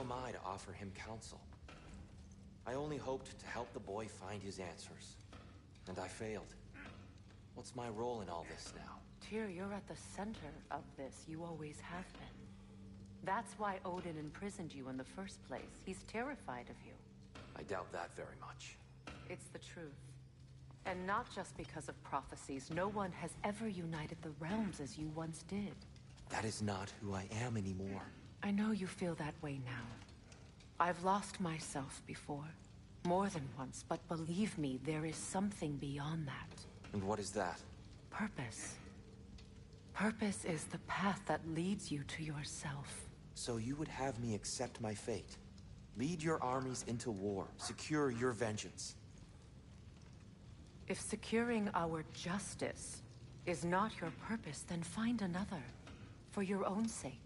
am I to offer him counsel? I only hoped to help the boy find his answers. And I failed. What's my role in all this now? Tyr, you're at the center of this. You always have been. That's why Odin imprisoned you in the first place. He's terrified of you. I doubt that very much. It's the truth. And not just because of prophecies. No one has ever united the realms as you once did. That is not who I am anymore. I know you feel that way now. I've lost myself before. More than once, but believe me, there is something beyond that. And what is that? Purpose. Purpose is the path that leads you to yourself. So you would have me accept my fate? Lead your armies into war, secure your vengeance. If securing our justice is not your purpose, then find another. For your own sake.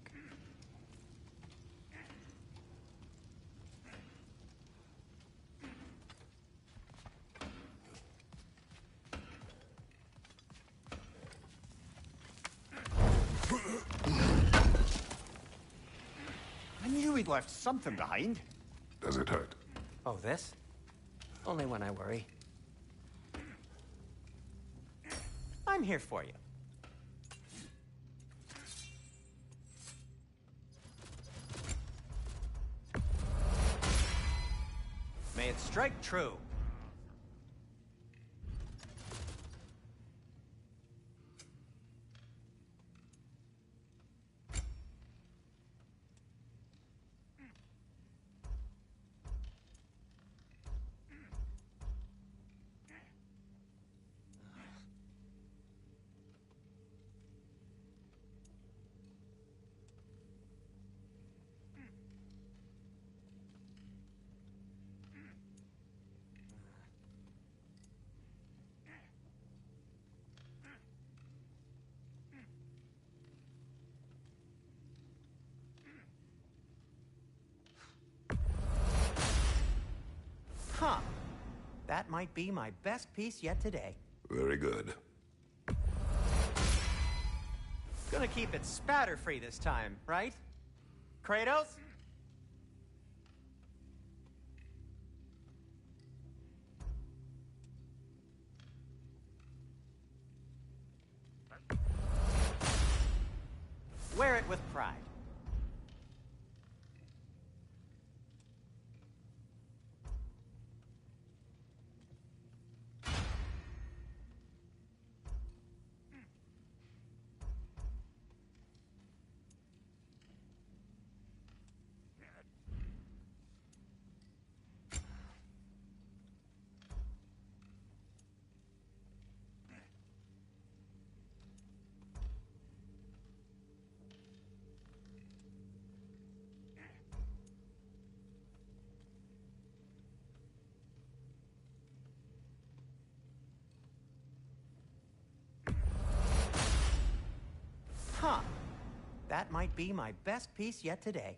I knew we'd left something behind. Does it hurt? Oh, this? Only when I worry. I'm here for you. May it strike true. Huh. That might be my best piece yet today. Very good. Gonna keep it spatter-free this time, right? Kratos? Wear it with pride. Huh. That might be my best piece yet today.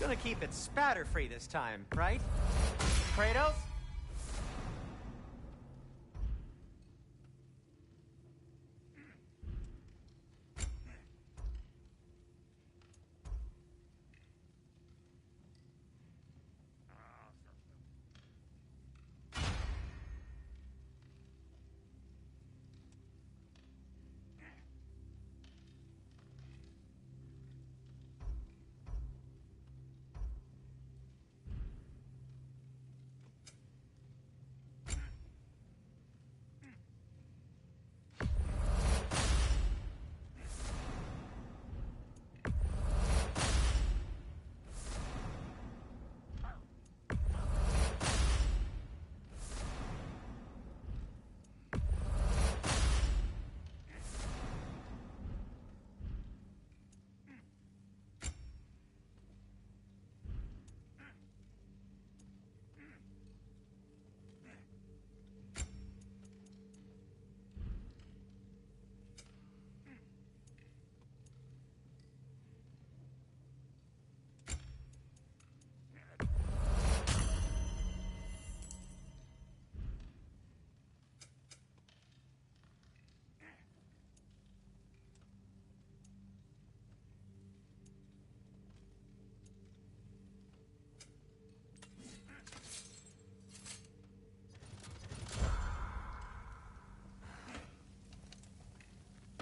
Gonna keep it spatter-free this time, right? Kratos?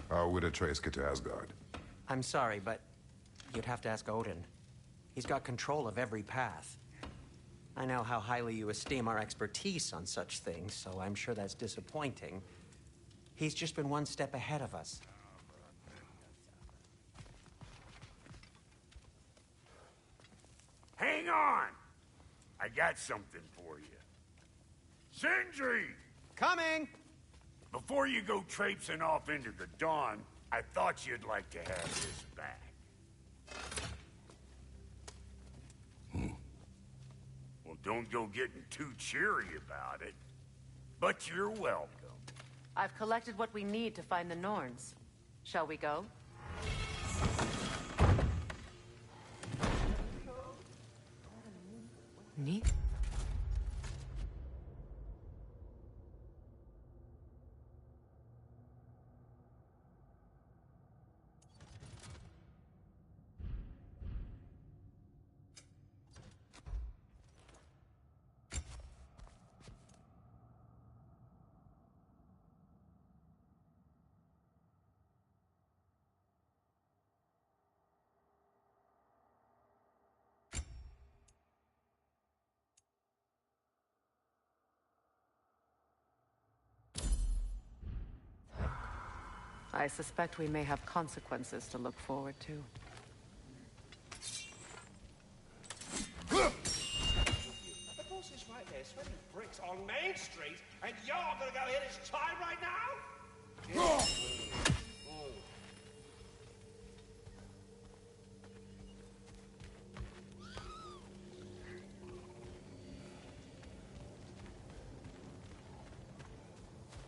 How would Atreus get to Asgard? I'm sorry, but you'd have to ask Odin. He's got control of every path. I know how highly you esteem our expertise on such things, so I'm sure that's disappointing. He's just been one step ahead of us. Hang on! I got something for you. Sindri! Coming! Before you go traipsing off into the dawn, I thought you'd like to have this back. Well, don't go getting too cheery about it. But you're welcome. I've collected what we need to find the Norns. Shall we go? Neat. I suspect we may have consequences to look forward to. The boss is right there, sweating bricks on Main Street, and you're gonna go hit his time right now?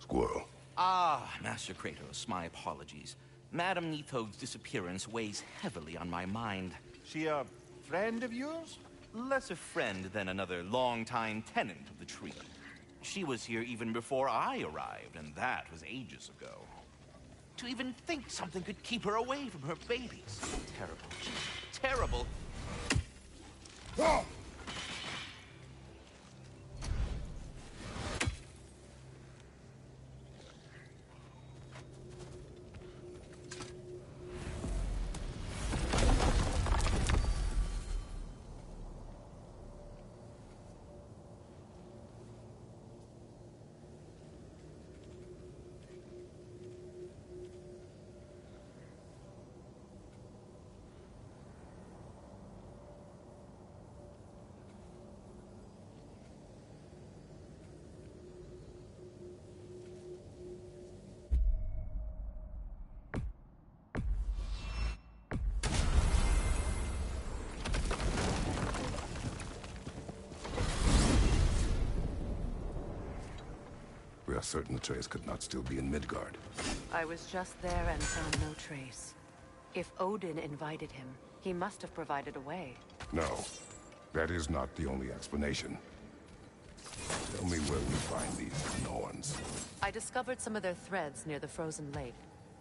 Squirrel. Ah, Master Kratos, my apologies. Madame Nitho's disappearance weighs heavily on my mind. She a friend of yours? Less a friend than another longtime tenant of the tree. She was here even before I arrived, and that was ages ago. To even think something could keep her away from her babies. Terrible. Terrible. We are certain Atreus could not still be in Midgard. I was just there and found no trace. If Odin invited him, he must have provided a way. No, that is not the only explanation. Tell me where we find these Norns. I discovered some of their threads near the frozen lake.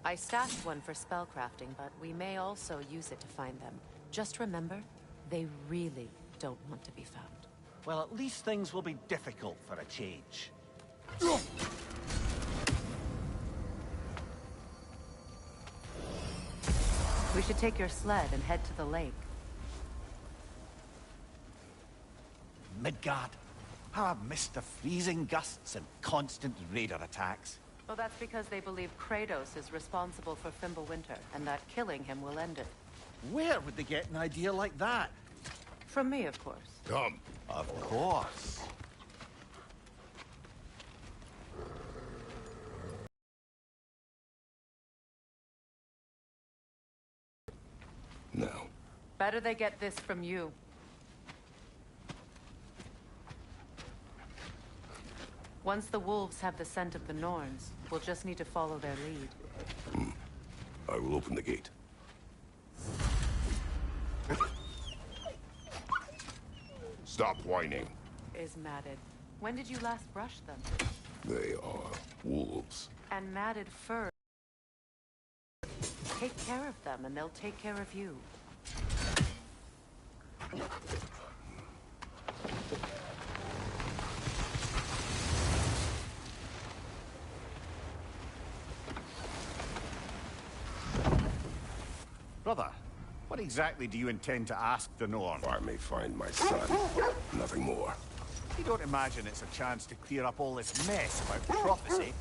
I stashed one for spellcrafting, but we may also use it to find them. Just remember, they really don't want to be found. Well, at least things will be difficult for a change. We should take your sled and head to the lake. Midgard. How I've missed the freezing gusts and constant raider attacks. Well, that's because they believe Kratos is responsible for Fimbulwinter, and that killing him will end it. Where would they get an idea like that? From me, of course. Come. Of course. Now. Better they get this from you. Once the wolves have the scent of the Norns, we'll just need to follow their lead. I will open the gate. Stop whining. Is matted. When did you last brush them? They are wolves. And matted fur. Take care of them, and they'll take care of you. Brother, what exactly do you intend to ask the Norn? I may find my son. Nothing more. You don't imagine it's a chance to clear up all this mess about prophecy?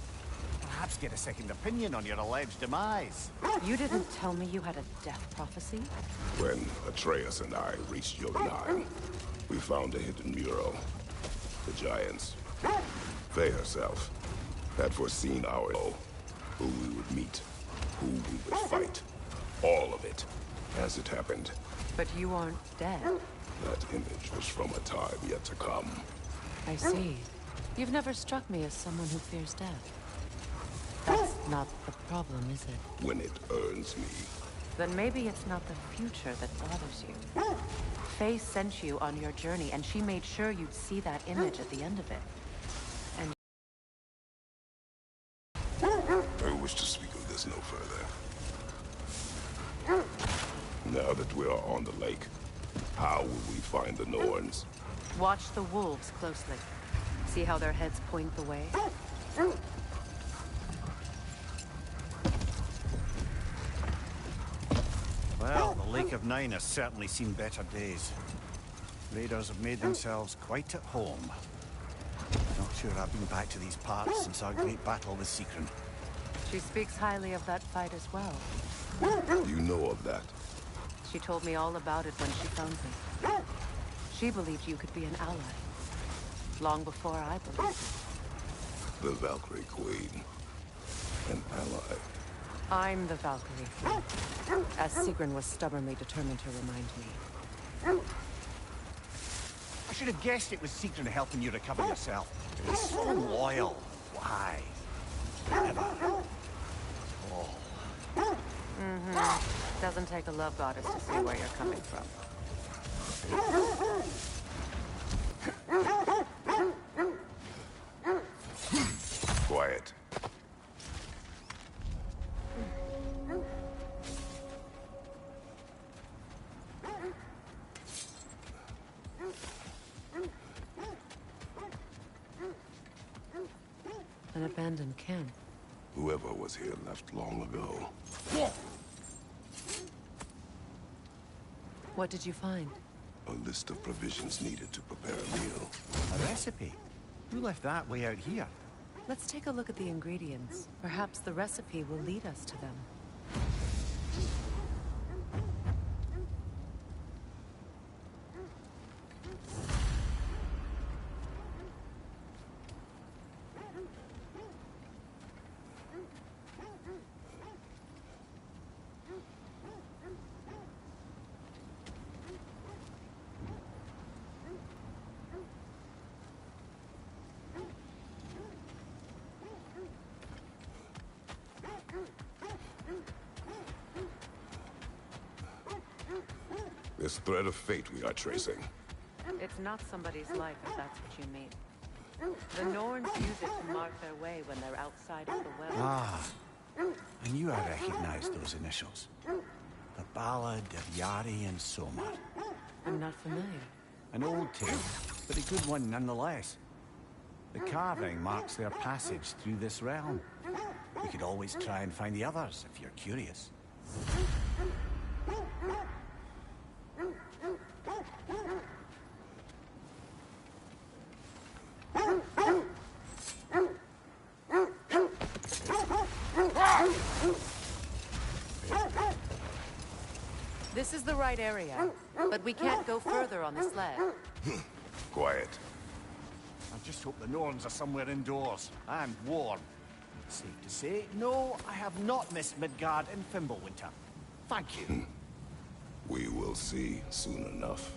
Perhaps get a second opinion on your alleged demise. You didn't tell me you had a death prophecy? When Atreus and I reached Jotunheim, we found a hidden mural. The Giants, Faye herself, had foreseen who we would meet, who we would fight. All of it, as it happened. But you aren't dead. That image was from a time yet to come. I see. You've never struck me as someone who fears death. That's not the problem, is it? When it earns me. Then maybe it's not the future that bothers you. Faye sent you on your journey, and she made sure you'd see that image at the end of it. And I wish to speak of this no further. Now that we are on the lake, how will we find the Norns? watch the wolves closely. See how their heads point the way? Well, the Lake of Nine has certainly seen better days. Raiders have made themselves quite at home. Not sure I've been back to these parts since our great battle with Sigrun. She speaks highly of that fight as well. You know of that? She told me all about it when she found me. She believed you could be an ally. Long before I believed. The Valkyrie Queen. An ally. I'm the Valkyrie Queen, as Sigrun was stubbornly determined to remind me. I should have guessed it was Sigrun helping you recover yourself. He's so loyal. Why? Never. Oh. Mm-hmm. Doesn't take a love goddess to see where you're coming from. Quiet. An abandoned camp. Whoever was here left long ago. What did you find? A list of provisions needed to prepare a meal. A recipe? Who left that way out here? Let's take a look at the ingredients. Perhaps the recipe will lead us to them. This thread of fate we are tracing. It's not somebody's life, if that's what you mean. The Norns use it to mark their way when they're outside of the well. Ah, I knew I recognized those initials. The Ballad of Yari and Soma. I'm not familiar. An old tale, but a good one nonetheless. The carving marks their passage through this realm. We could always try and find the others, if you're curious. This is the right area, but we can't go further on the sled. Quiet. I just hope the Norns are somewhere indoors and warm. Safe to say, no, I have not missed Midgard in Fimbulwinter. Thank you. We will see soon enough.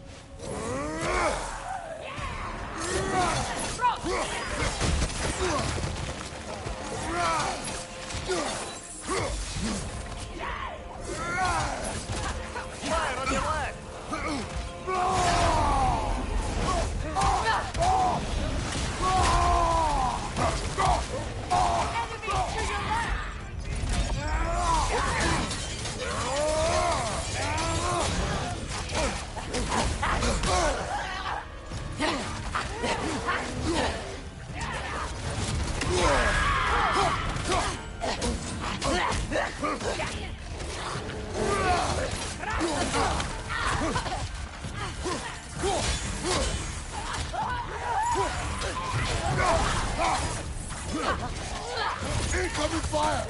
Fire on your leg! Incoming fire!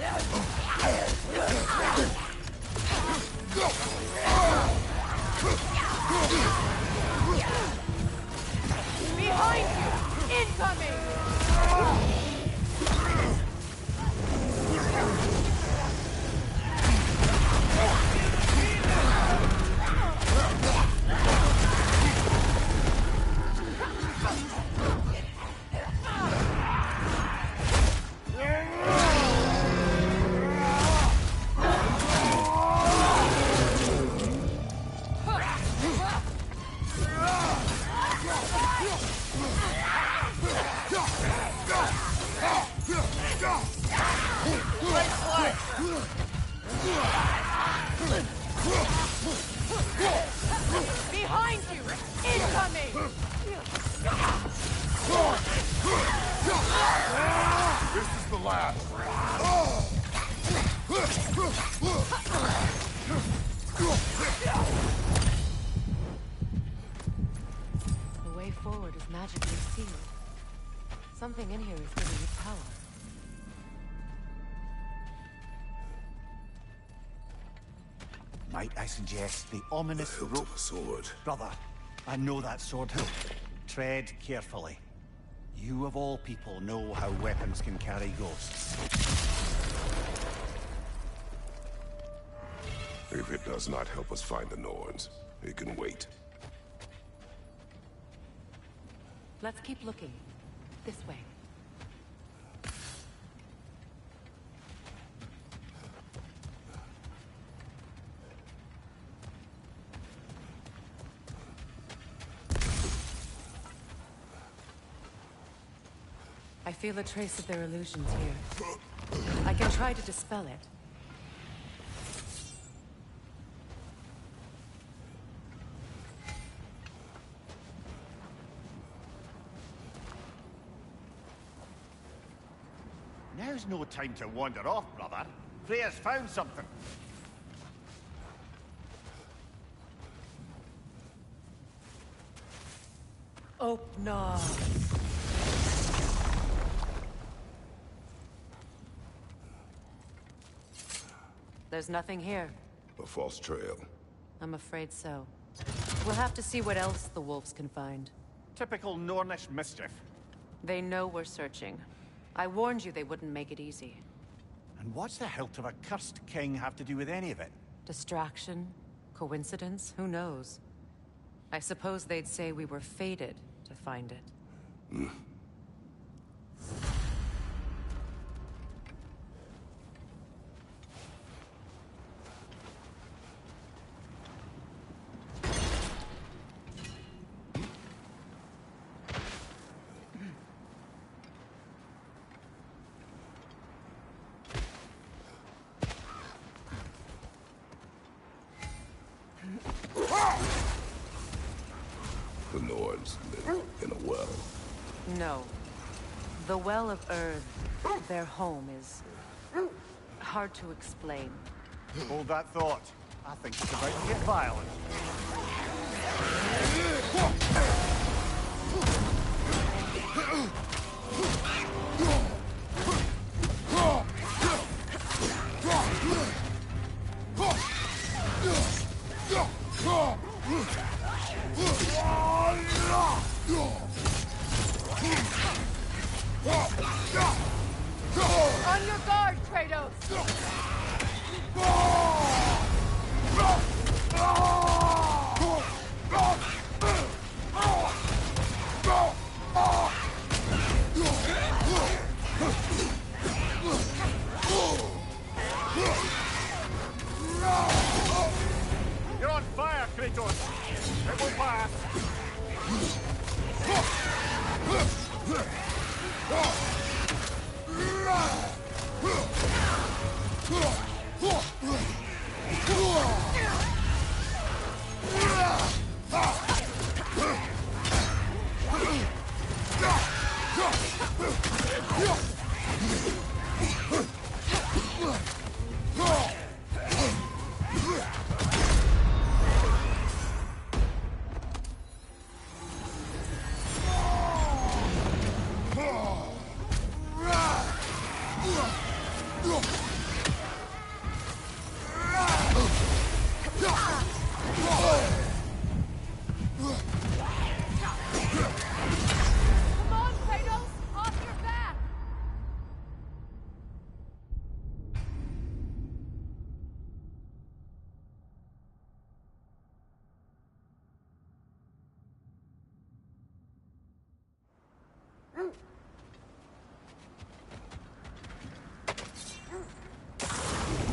Behind you! Incoming! Behind you! Incoming! This is the last. The way forward is magically sealed. Something in here is giving it power. Might I suggest the ominous Hilt rope? of a sword. Brother, I know that sword hilt. Tread carefully. You of all people know how weapons can carry ghosts. If it does not help us find the Norns, it can wait. Let's keep looking. This way. I feel a trace of their illusions here. I can try to dispel it. Now's no time to wander off, brother. Freya's found something. Oh, no. There's nothing here. A false trail. I'm afraid so. We'll have to see what else the wolves can find. Typical Nornish mischief. They know we're searching. I warned you they wouldn't make it easy. And what's the hilt of a cursed king have to do with any of it? Distraction? Coincidence? Who knows? I suppose they'd say we were fated to find it. giants live in a well. No. The Well of Earth, their home, is hard to explain. Hold that thought. I think it's about to get violent. On your guard, Kratos! You're on fire, Kratos! It will pass! Come on, Kratos! Off your back!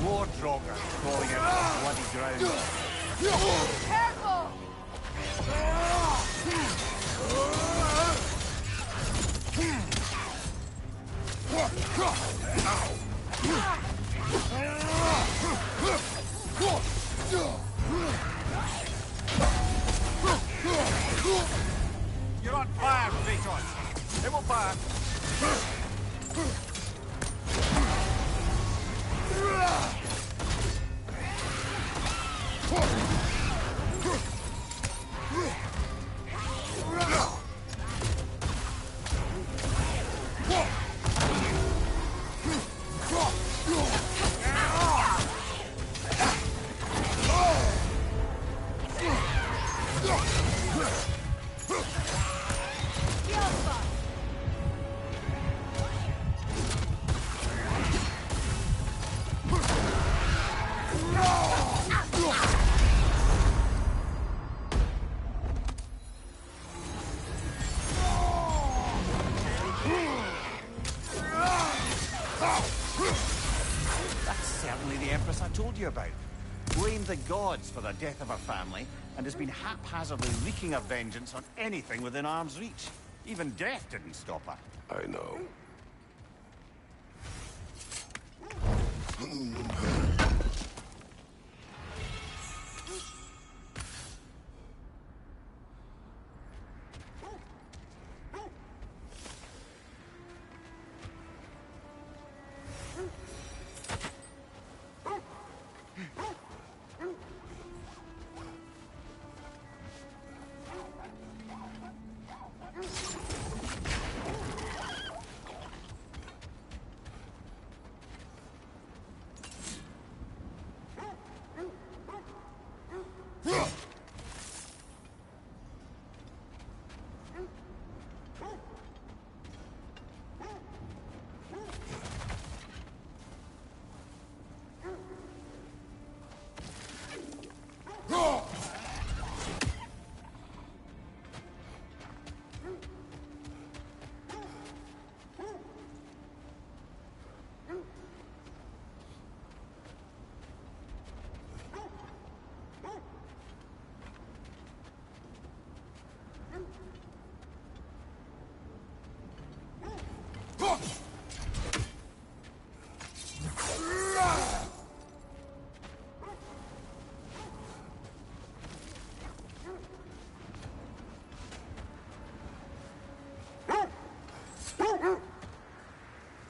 More Draugr crawling out of the bloody ground. Careful! You're on fire, Kratos! It will pass! That's certainly the Empress I told you about. Blamed the gods for the death of her family, and has been haphazardly wreaking her vengeance on anything within arm's reach. Even death didn't stop her. I know.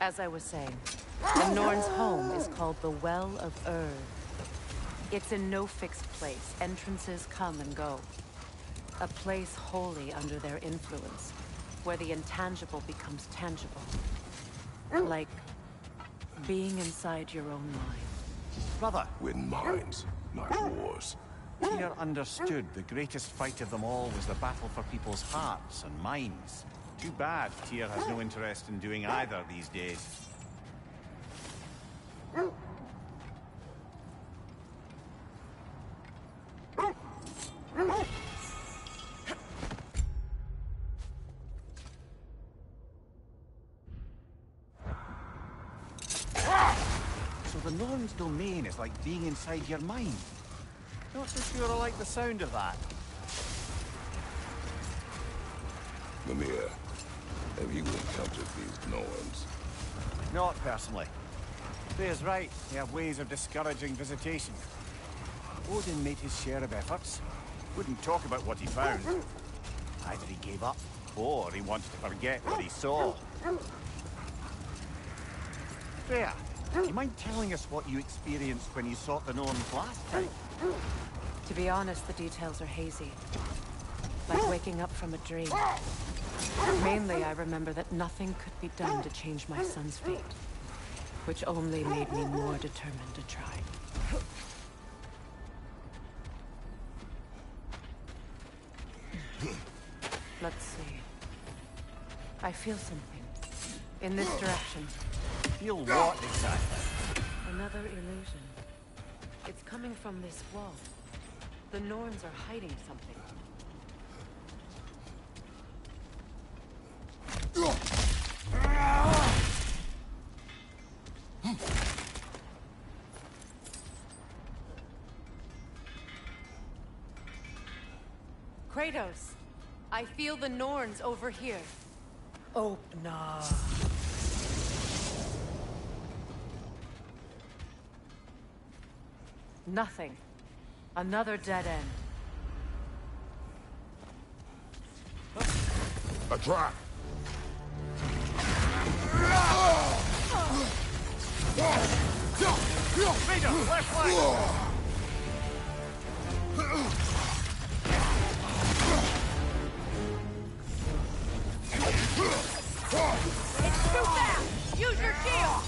As I was saying, the Norn's home is called the Well of Ur. It's in no fixed place. Entrances come and go. A place wholly under their influence, where the intangible becomes tangible. Like being inside your own mind. Brother, Win minds, not wars. Tyr understood the greatest fight of them all was the battle for people's hearts and minds. Too bad Tyr has no interest in doing either these days. So the Norn's domain is like being inside your mind. Not so sure I like the sound of that. Mimir, have you encountered these Norns? Not personally. Freya's right. They have ways of discouraging visitation. Odin made his share of efforts. Wouldn't talk about what he found. Either he gave up, or he wanted to forget what he saw. Freya, do you mind telling us what you experienced when you sought the Norns last time? To be honest, the details are hazy. Like waking up from a dream. Mainly, I remember that nothing could be done to change my son's fate. Which only made me more determined to try. Let's see. I feel something. In this direction. Feel what exactly? Another illusion. It's coming from this wall. The Norns are hiding something. Kratos, I feel the Norns over here. Oh, nah. Nothing. Another dead end. A trap! Rita, left flank! It's too fast! Use your shield!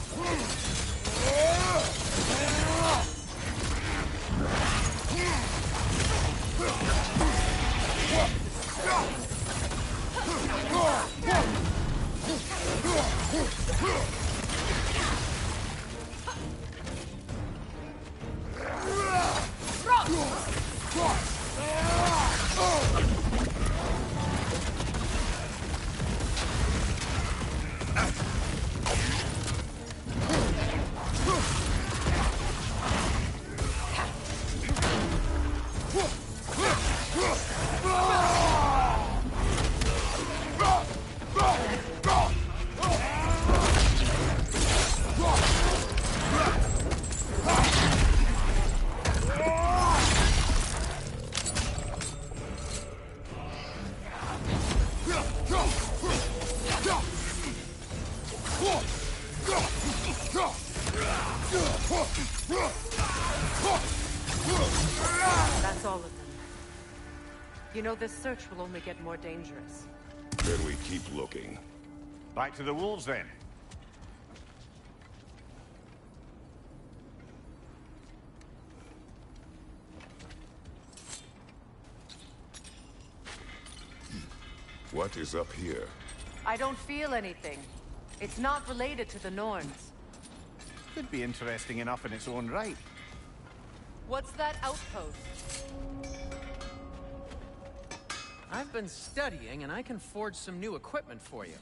That's all of them. You know, this search will only get more dangerous. Then we keep looking. Back to the wolves, then. What is up here? I don't feel anything. It's not related to the Norns. Could be interesting enough in its own right. What's that outpost? I've been studying, and I can forge some new equipment for you.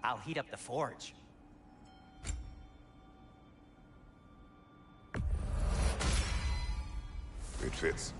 I'll heat up the forge. fits.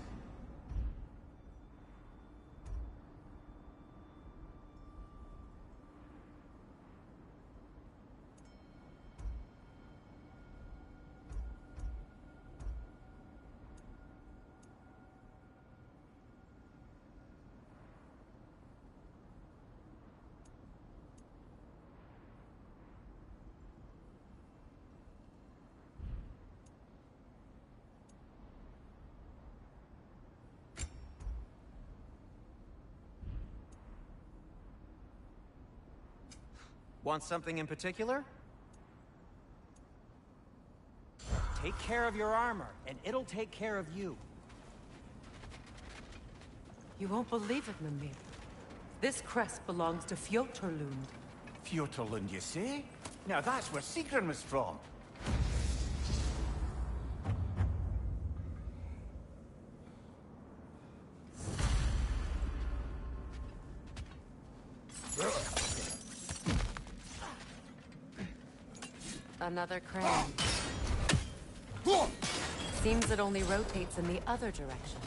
Want something in particular? Take care of your armor, and it'll take care of you. You won't believe it, Mimir. This crest belongs to Fjotorlund. Fjotorlund, you say? Now that's where Sigrun was from. Another crane. Seems it only rotates in the other direction.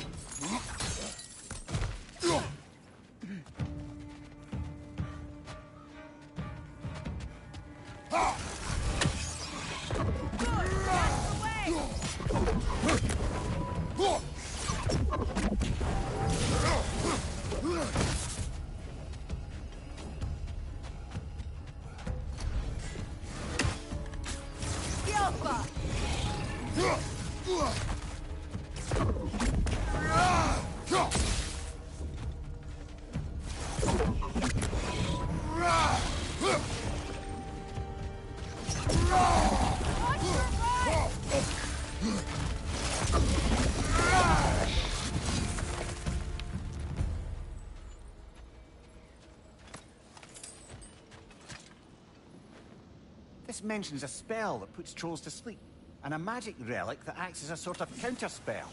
This mentions a spell that puts trolls to sleep, and a magic relic that acts as a sort of counterspell.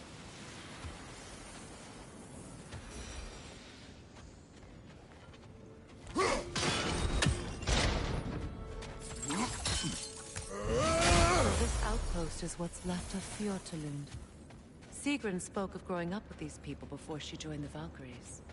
This outpost is what's left of Fjotorlund. Sigrun spoke of growing up with these people before she joined the Valkyries.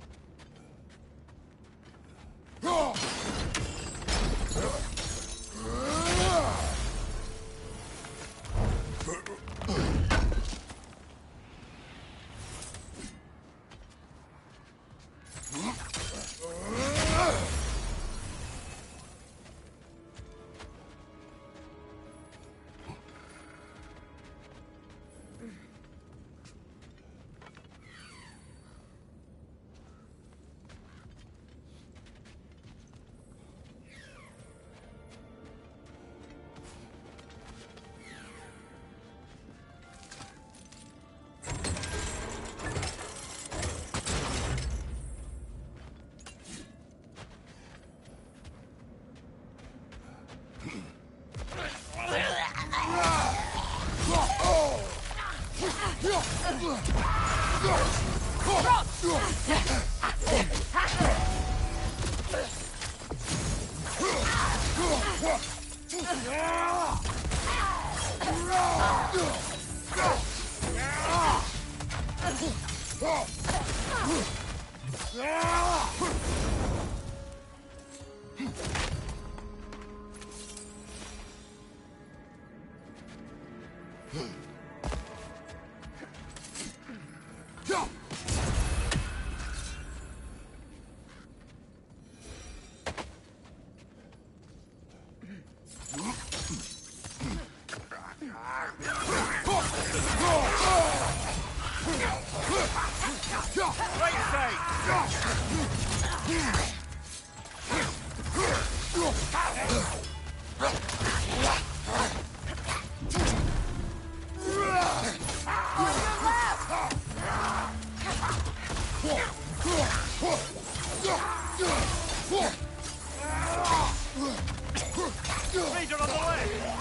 Legion on the left!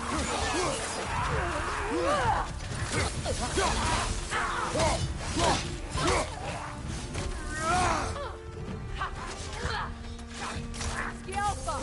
Alpha!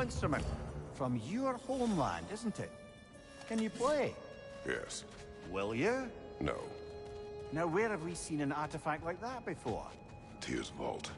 instrument. From your homeland, isn't it? Can you play? Yes. Will you? No. Now, where have we seen an artifact like that before? Tyr's vault.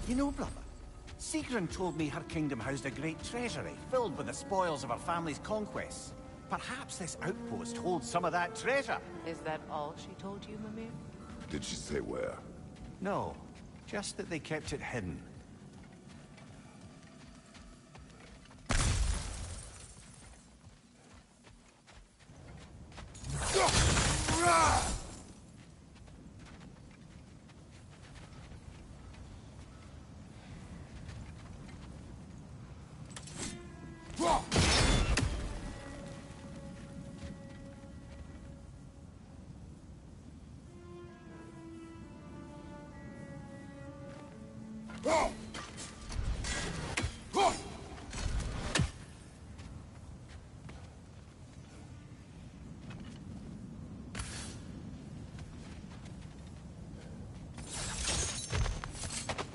You know, brother, Sigrun told me her kingdom housed a great treasury filled with the spoils of her family's conquests. Perhaps this outpost holds some of that treasure. Is that all she told you, Mimir? Did she say where? No, just that they kept it hidden.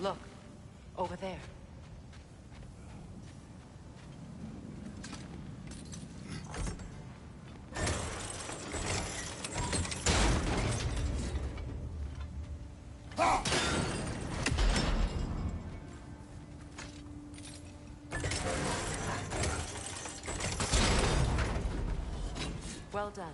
Look, over there. Well done.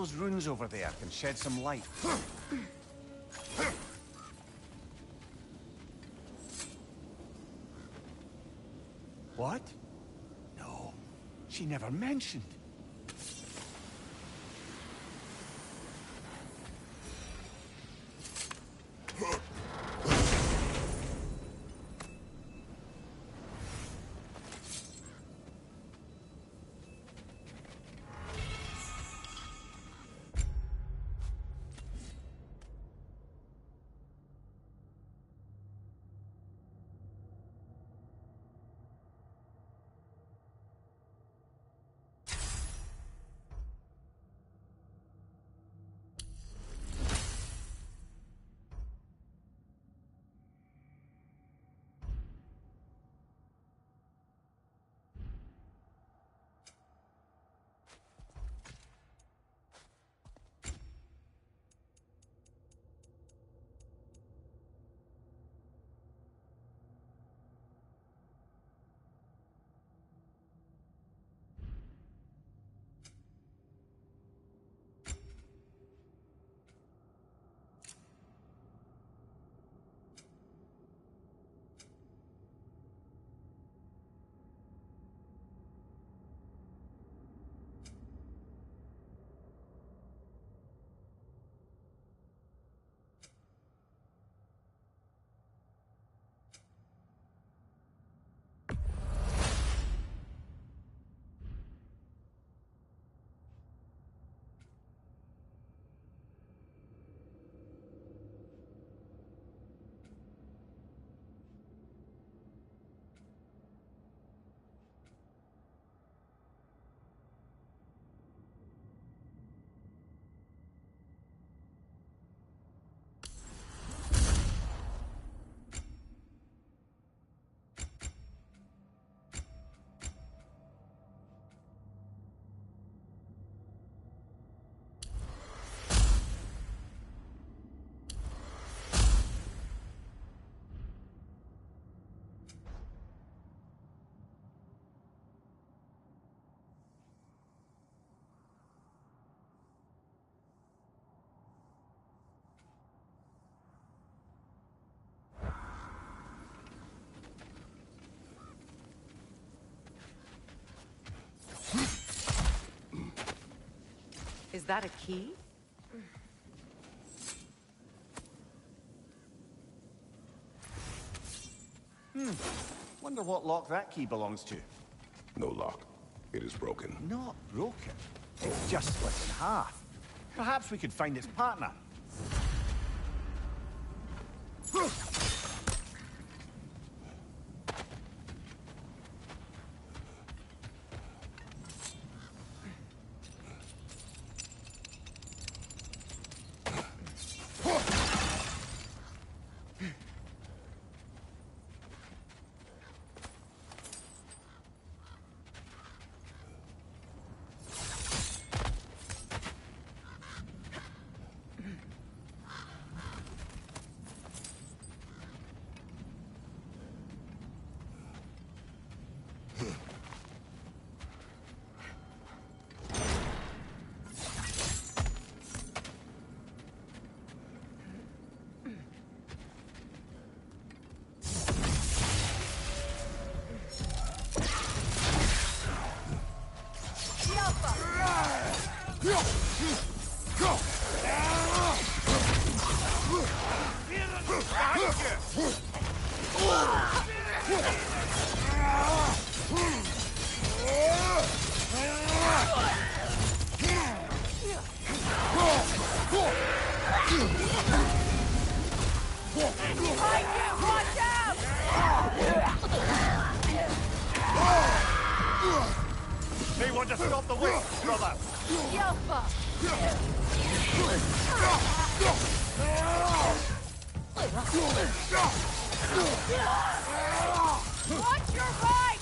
those runes over there can shed some light. What? No, she never mentioned. Is that a key? Wonder what lock that key belongs to. No lock. It is broken. Not broken. It's just split in half. Perhaps we could find its partner. They want to stop the witch, brother! Watch your right!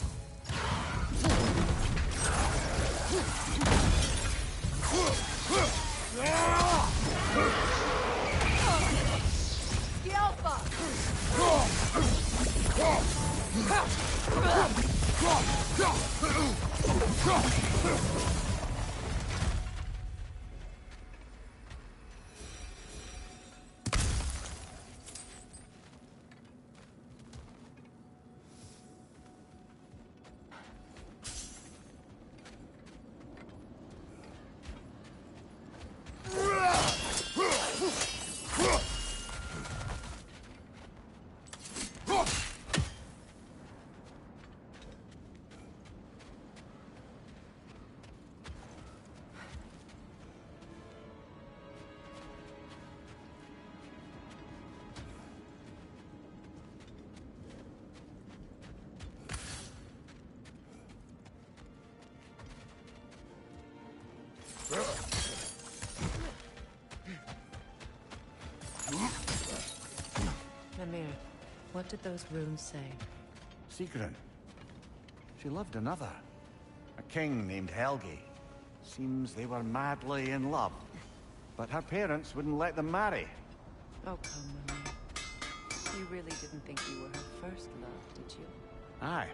Mimir, what did those runes say? Sigrun. She loved another. A king named Helgi. Seems they were madly in love. But her parents wouldn't let them marry. Oh, come, Mimir. You really didn't think you were her first love, did you? Aye.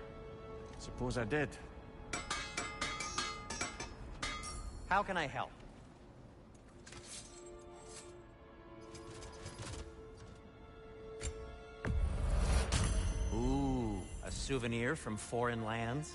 Suppose I did. How can I help? Ooh, a souvenir from foreign lands?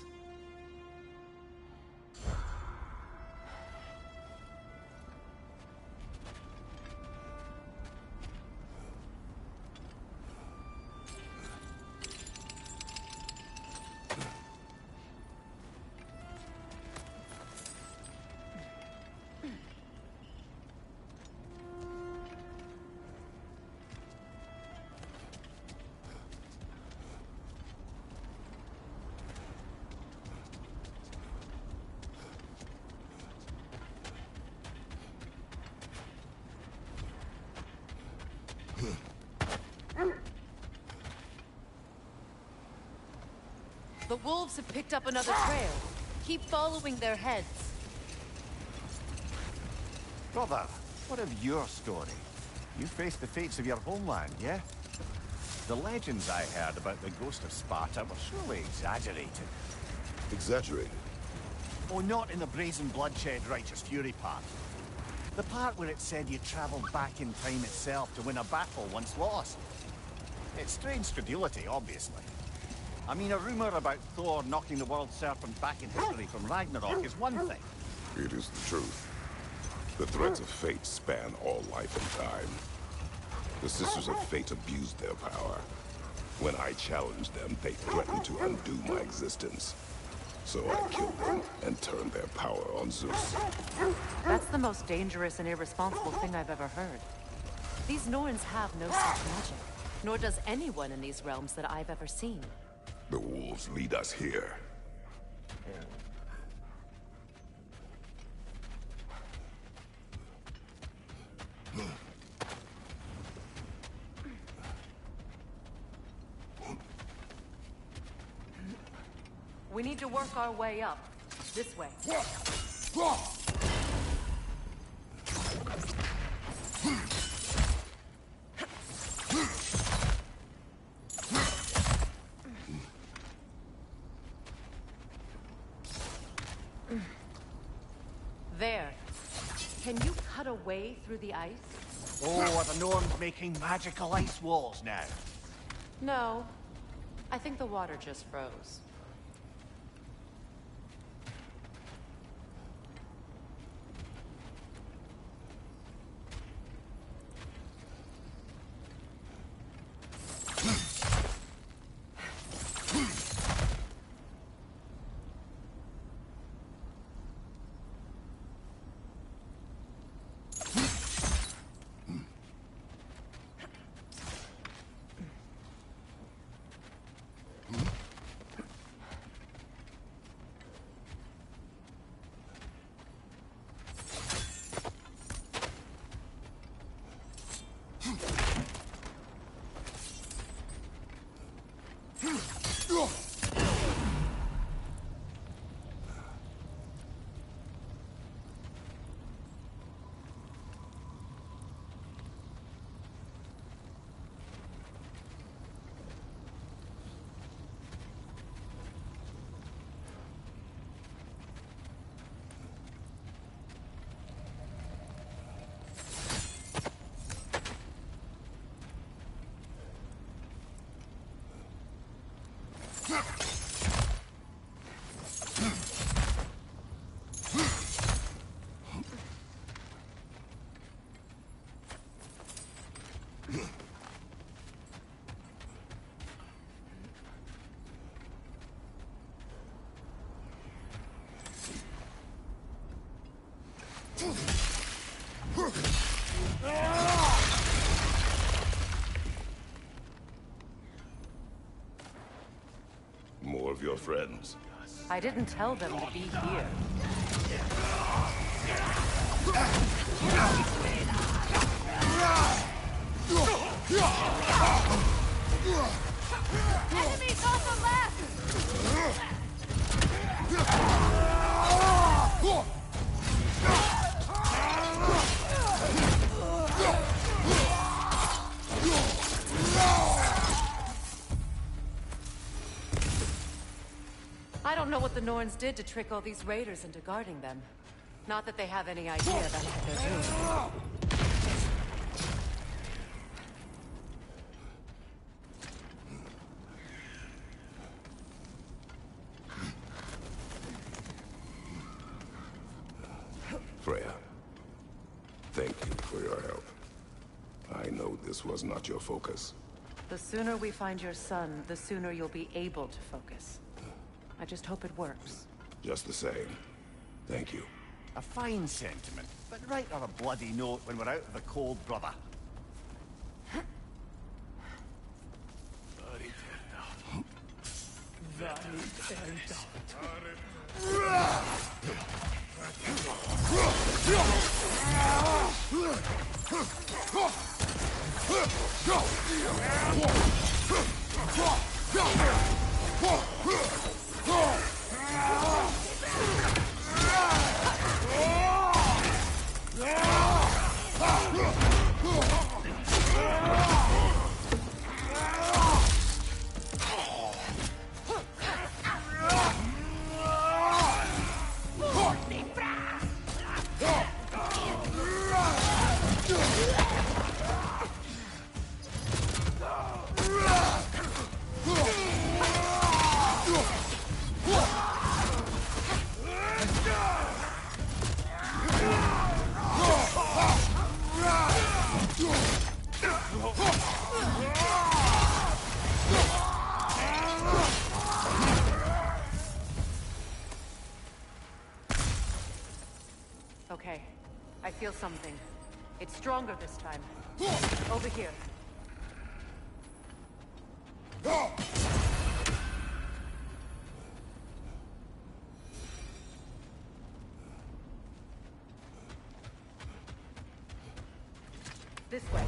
The wolves have picked up another trail. Keep following their heads. Brother, what of your story? You faced the fates of your homeland, yeah? The legends I heard about the ghost of Sparta were surely exaggerated. Exaggerated? Oh, not in the brazen bloodshed righteous fury part. The part where it said you traveled back in time itself to win a battle once lost. It's strange credulity, obviously. I mean, a rumor about Thor knocking the world serpent back in history from Ragnorak is one thing. It is the truth. The threads of fate span all life and time. The Sisters of Fate abused their power. When I challenged them, they threatened to undo my existence. So I killed them and turned their power on Zeus. That's the most dangerous and irresponsible thing I've ever heard. These Norns have no such magic, nor does anyone in these realms that I've ever seen. The wolves lead us here. We need to work our way up. This way. There. Can you cut a way through the ice? Oh, are the Norns making magical ice walls now? No. I think the water just froze. More of your friends. I didn't tell them to be here. Enemies on the left! I don't know what the Norns did to trick all these raiders into guarding them. Not that they have any idea that's what they're doing. Freya, thank you for your help. I know this was not your focus. The sooner we find your son, the sooner you'll be able to focus. I just hope it works. Just the same, thank you. A fine sentiment, but write her a bloody note when we're out of the cold, brother. Okay, I feel something. It's stronger this time. Over here. This way.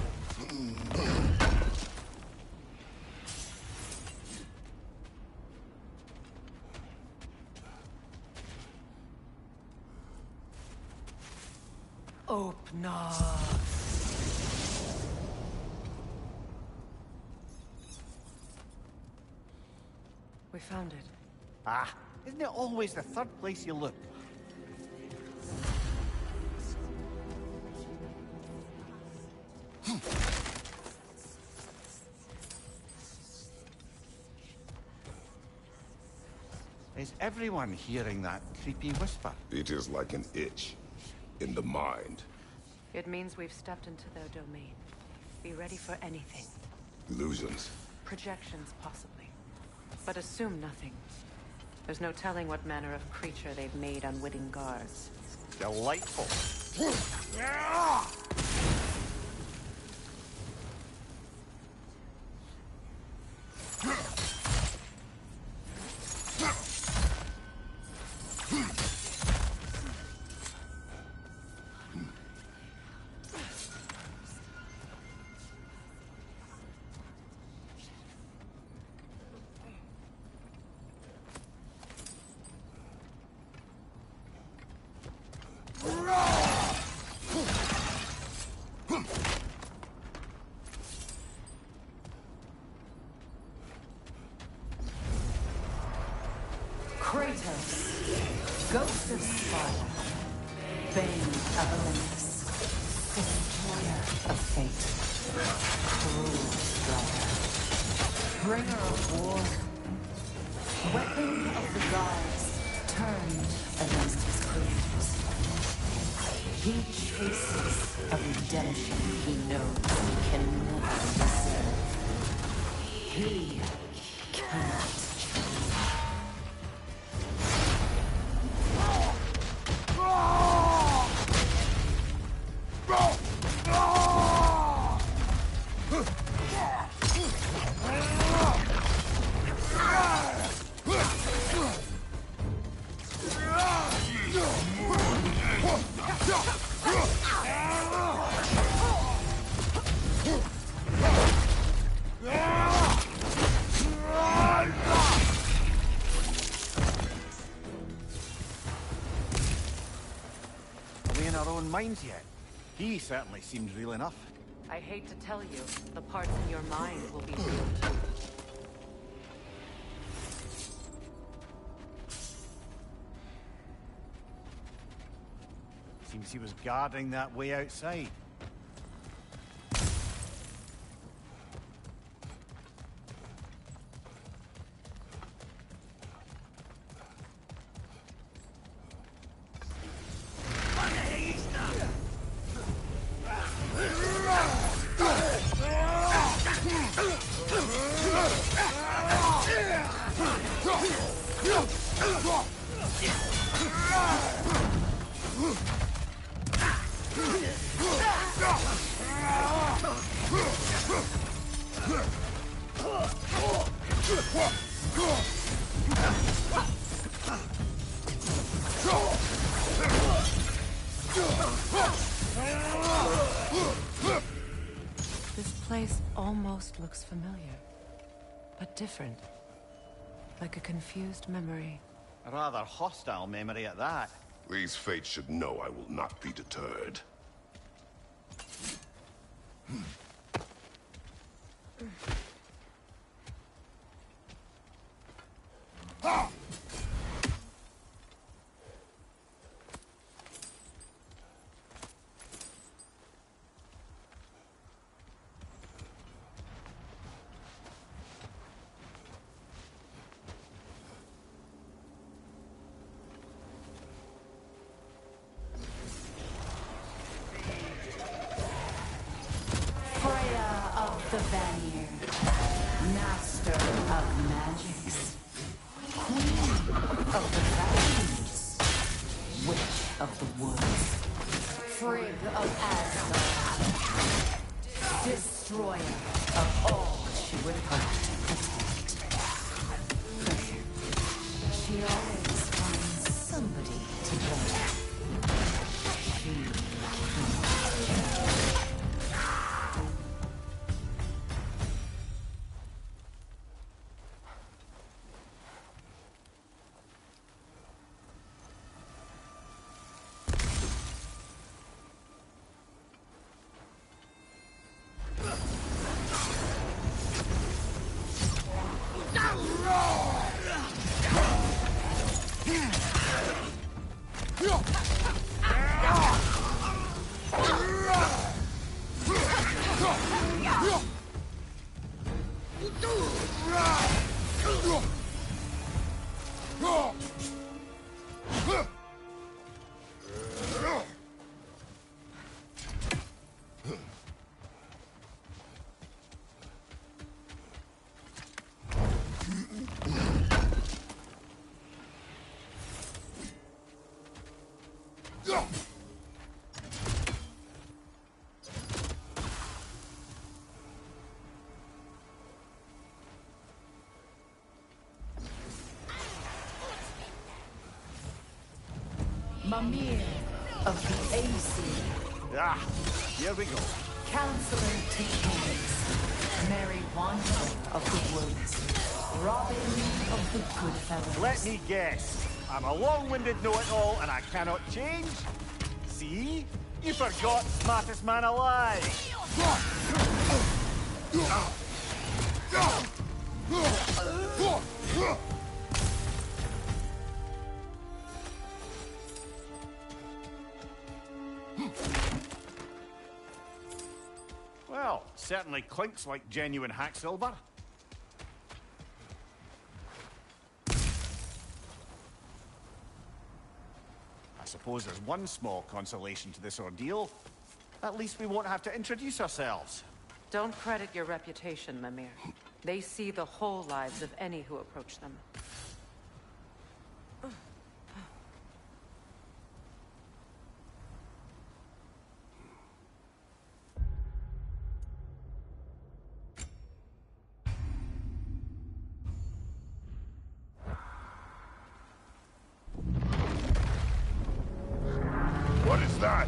Open up. We found it. Ah, isn't it always the third place you look? Is everyone hearing that creepy whisper? It is like an itch in the mind. It means we've stepped into their domain. Be ready for anything. Illusions. Projections, possibly. But assume nothing. There's no telling what manner of creature they've made unwitting guards. Delightful. Kratos, Ghost of Sparta, Bane of Olympus, Destroyer of Fate, Cruel Strider, Bringer of War, Weapon of the Gods, turned against his creators. He chases a redemption he knows he can never deserve. He cannot. minds yet. He certainly seems real enough. I hate to tell you, the parts in your mind will be real too. Seems he was guarding that way outside. This place almost looks familiar, but different. Like a confused memory. A rather hostile memory at that. These fates should know I will not be deterred. The Vanir, master of magics, queen of the valleys, witch of the woods, Frigg of Asgard, destroyer of all she would hope to protect. She always finds somebody to blame. She Mimir of the AC. Ah, here we go. Counselor to Kings. Mary Wanderer of the Woods. Robin of the Goodfellows. Let me guess. I'm a long-winded know-it-all and I cannot change? See? You forgot smartest man alive. Well, certainly clinks like genuine hack silver. I suppose there's one small consolation to this ordeal. At least we won't have to introduce ourselves. Don't credit your reputation, Mimir. They see the whole lives of any who approach them. What is that?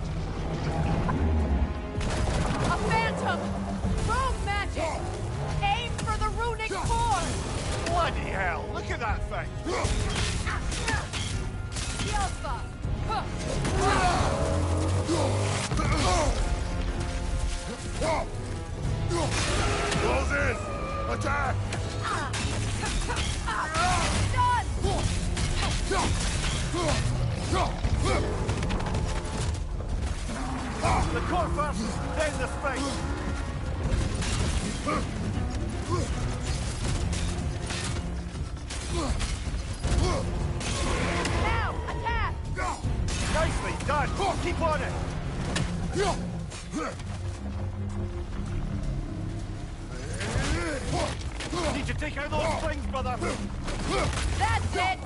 A phantom! Rogue magic! Aim for the runic core! Bloody hell, look at that thing! Yelpa! Close in! Attack! The core first, then the spine. Now! Attack! Nicely done. Keep on it. Need to take out those strings, brother. That's it!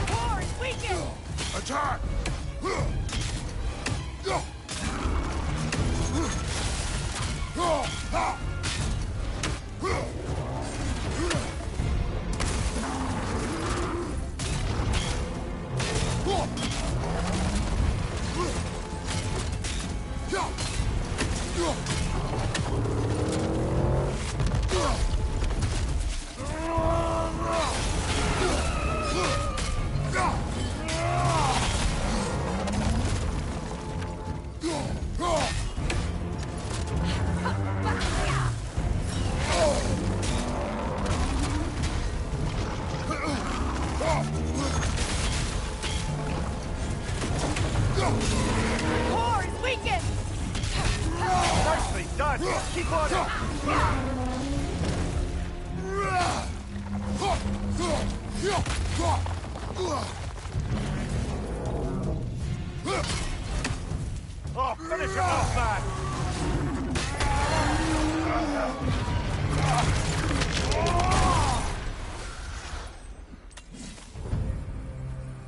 Core is weakened! Attack! Core is weakened! Nicely done. Keep on it. Oh, finish him off, man.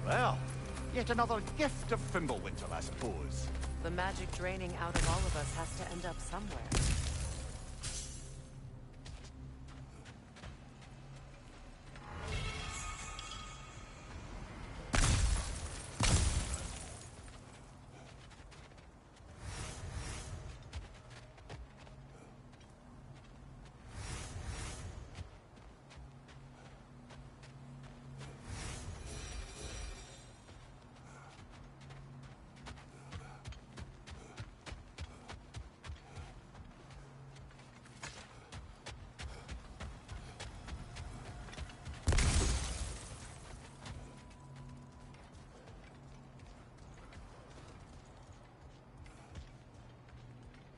Well, yet another gift of Fimbulwinter, I suppose. The magic draining out of all of us has to end up somewhere.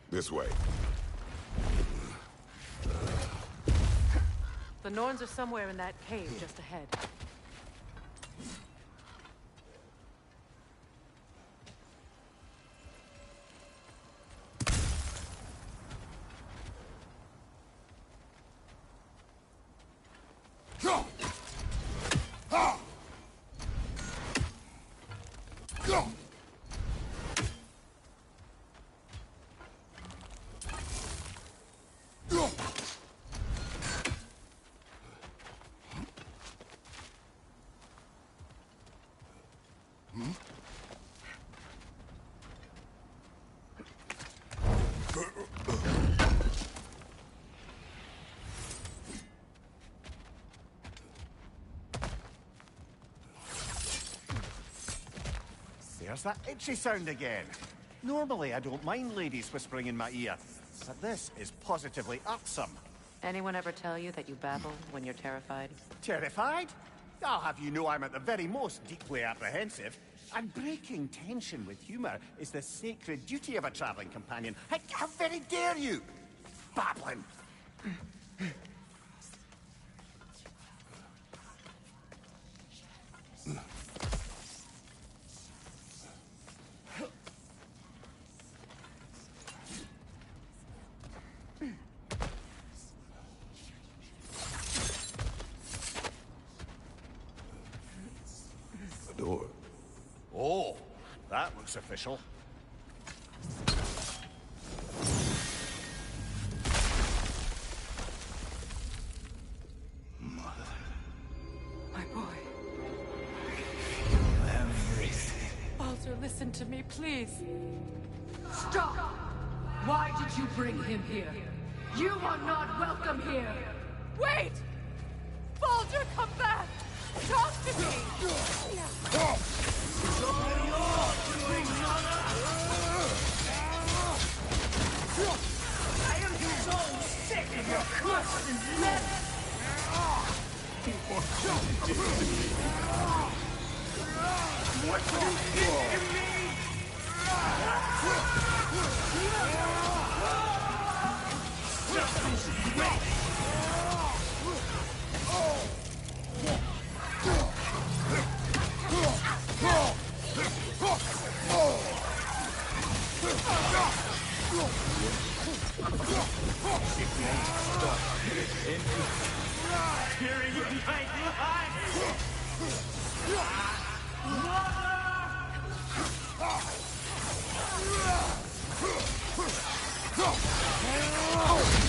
This way. The Norns are somewhere in that cave just ahead. There's that itchy sound again. Normally, I don't mind ladies whispering in my ear, but this is positively irksome. Anyone ever tell you that you babble when you're terrified? Terrified? I'll have you know I'm at the very most deeply apprehensive. And breaking tension with humour is the sacred duty of a travelling companion. How very dare you? Babbling! Door. Oh, that looks official. My boy. Everything. Baldur, listen to me, please. Stop! Why did you bring him here? You are not welcome here! Wait! Baldur, come back! Talk to me! I am so sick of your constant mess! What you did to me? Justice reigns! Here in my life!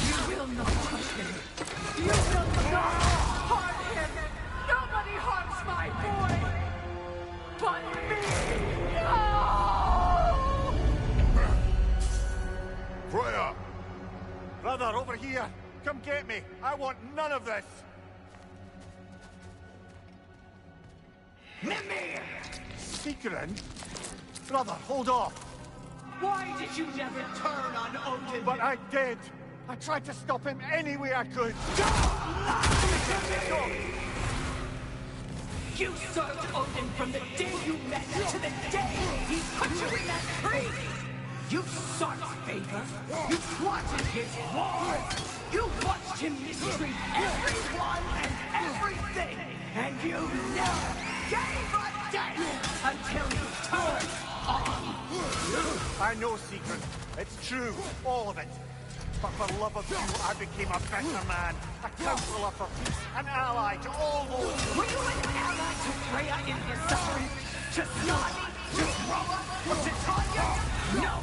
You will not touch him! You will not harm him! Nobody harms my boy! But me! No! Freya! Brother, over here! Come get me! I want none of this! Mimir! Secret? Brother, hold off! Why did you never turn on Odin? But I did! I tried to stop him any way I could! Don't lie to me! You served Odin from the day you met to the day he put you in that tree! You sought favor, you plotted his war, you watched him mistreat everyone and everything, and you never gave a damn until you turned on you! I know, Secret. It's true, all of it. But for love of you, I became a better man, a counselor for peace, an ally to all those... Were you an ally to Freya in her suffering? To Skadi? To Groa? Or to Tanya? No!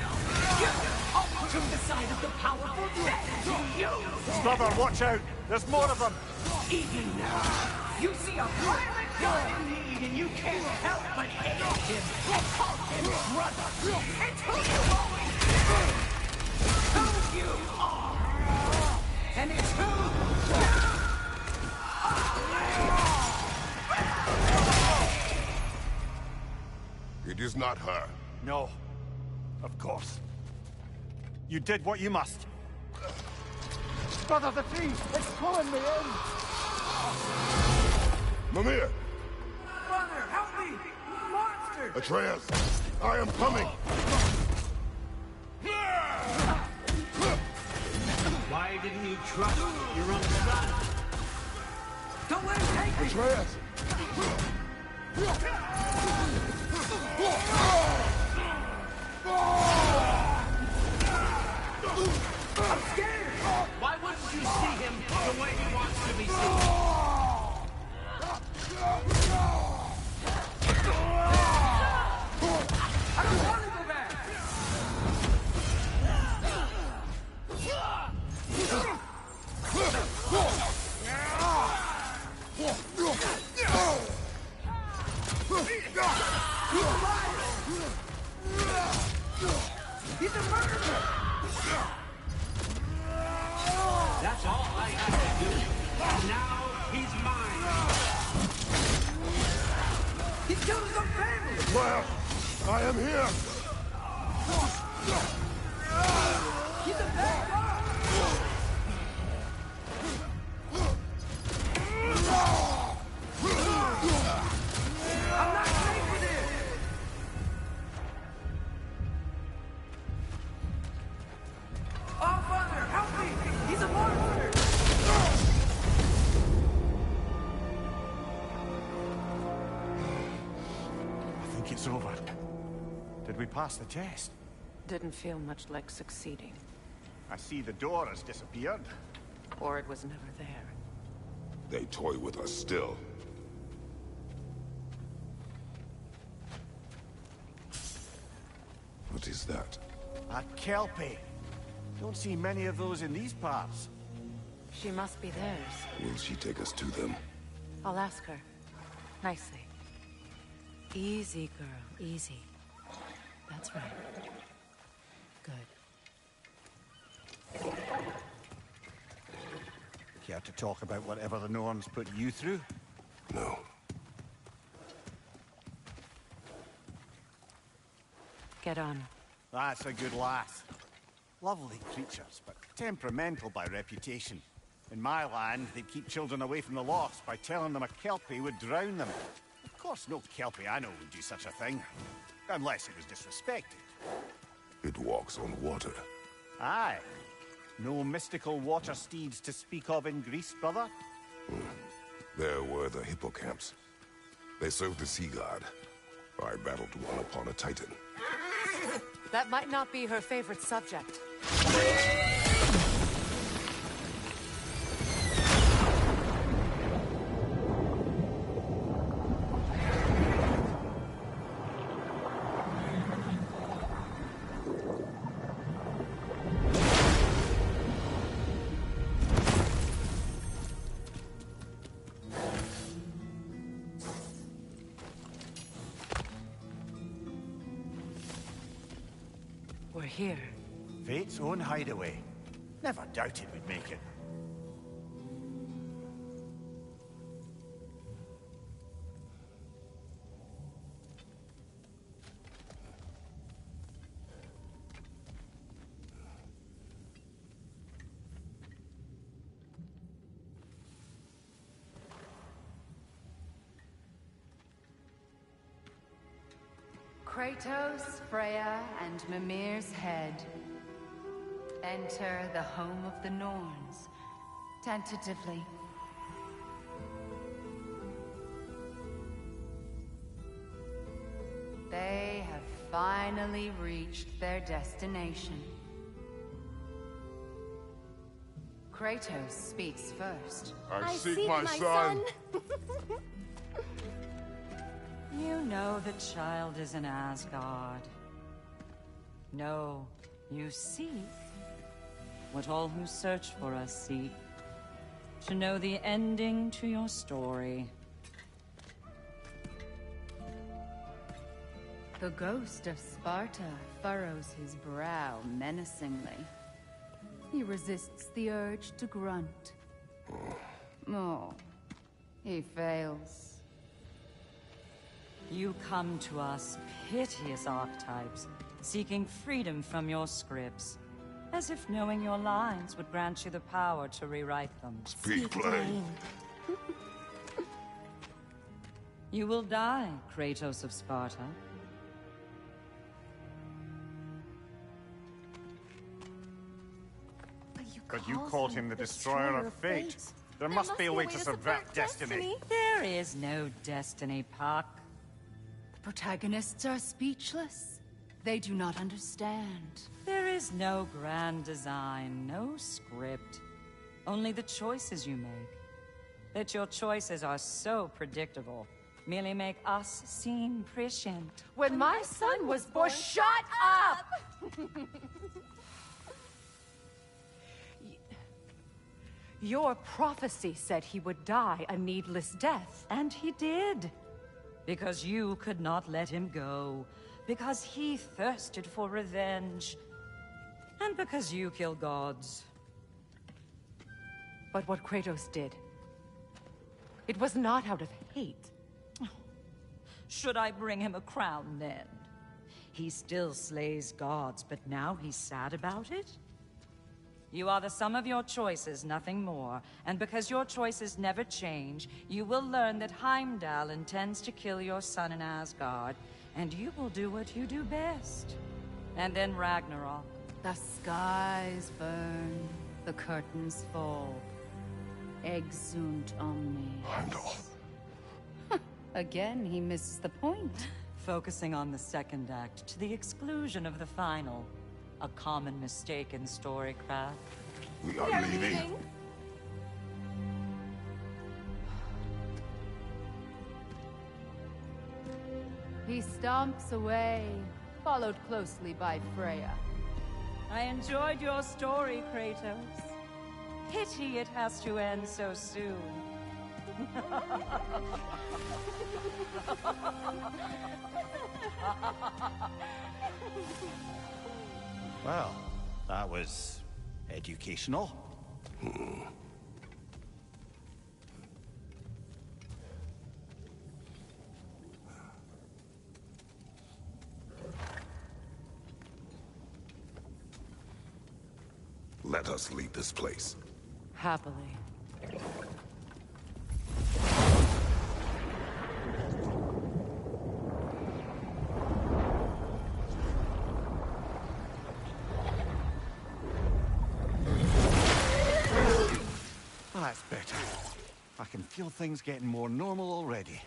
You all took the side of the powerful men to use! Brother, watch out! There's more of them! Even now, you see a violent guy in need and you can't help but hate him and call him brother! It's who you always been! Who you are! And it's who you are! It is not her. No. Of course. You did what you must. Brother, the tree! It's pulling me in! Mimir! Brother, help me! Monster! Atreus! I am coming! Why didn't you trust your own son? Don't let him take me! Atreus! I'm scared! Why wouldn't you see him the way he wants to be seen? I don't want to go back! He's a murderer! That's all I have to do. And now he's mine. He killed his own family! Well, I am here! He's a bad guy! I'm not safe with him! Oh, Father, help me! He's a monster! I think it's over. Did we pass the test? Didn't feel much like succeeding. I see the door has disappeared. Or it was never there. They toy with us still. What is that? A Kelpie. Don't see many of those in these parts. She must be theirs. Will she take us to them? I'll ask her. Nicely. Easy, girl. Easy. That's right. Good. Care to talk about whatever the Norns put you through? No. Get on. That's a good lass. Lovely creatures, but temperamental by reputation. In my land, they'd keep children away from the lost by telling them a Kelpie would drown them. Of course, no Kelpie I know would do such a thing. Unless it was disrespected. It walks on water. Aye. No mystical water steeds to speak of in Greece, brother? There were the hippocamps. They served the sea god. I battled one upon a titan. That might not be her favorite subject. We're here. Fate's own hideaway. Never doubted we'd make it. Kratos, Freya, and Mimir's head. Enter the home of the Norns, tentatively. They have finally reached their destination. Kratos speaks first. I seek my son. You know the child is in Asgard. No, you seek what all who search for us seek. To know the ending to your story. The ghost of Sparta furrows his brow menacingly. He resists the urge to grunt. Oh, he fails. You come to us, piteous archetypes, seeking freedom from your scripts. As if knowing your lines would grant you the power to rewrite them. Speak plain. You will die, Kratos of Sparta. But you called him the destroyer of fate. There must be a way to subvert destiny. There is no destiny, Puck. The protagonists are speechless. They do not understand. There is no grand design, no script. Only the choices you make. That your choices are so predictable, merely make us seem prescient. When my son was born, shut up! Your prophecy said he would die a needless death. And he did. Because you could not let him go. Because he thirsted for revenge. And because you kill gods. But what Kratos did, it was not out of hate. Should I bring him a crown then? He still slays gods, but now he's sad about it? You are the sum of your choices, nothing more. And because your choices never change, you will learn that Heimdall intends to kill your son in Asgard, and you will do what you do best. And then Ragnarok. The skies burn, the curtains fall. Exunt omnes. Heimdall. Again, he misses the point. Focusing on the second act to the exclusion of the final. A common mistake in storycraft. We are leaving. He stomps away, followed closely by Freya. I enjoyed your story, Kratos. Pity it has to end so soon. Well, that was educational. Let us leave this place. Happily. That's better. I can feel things getting more normal already.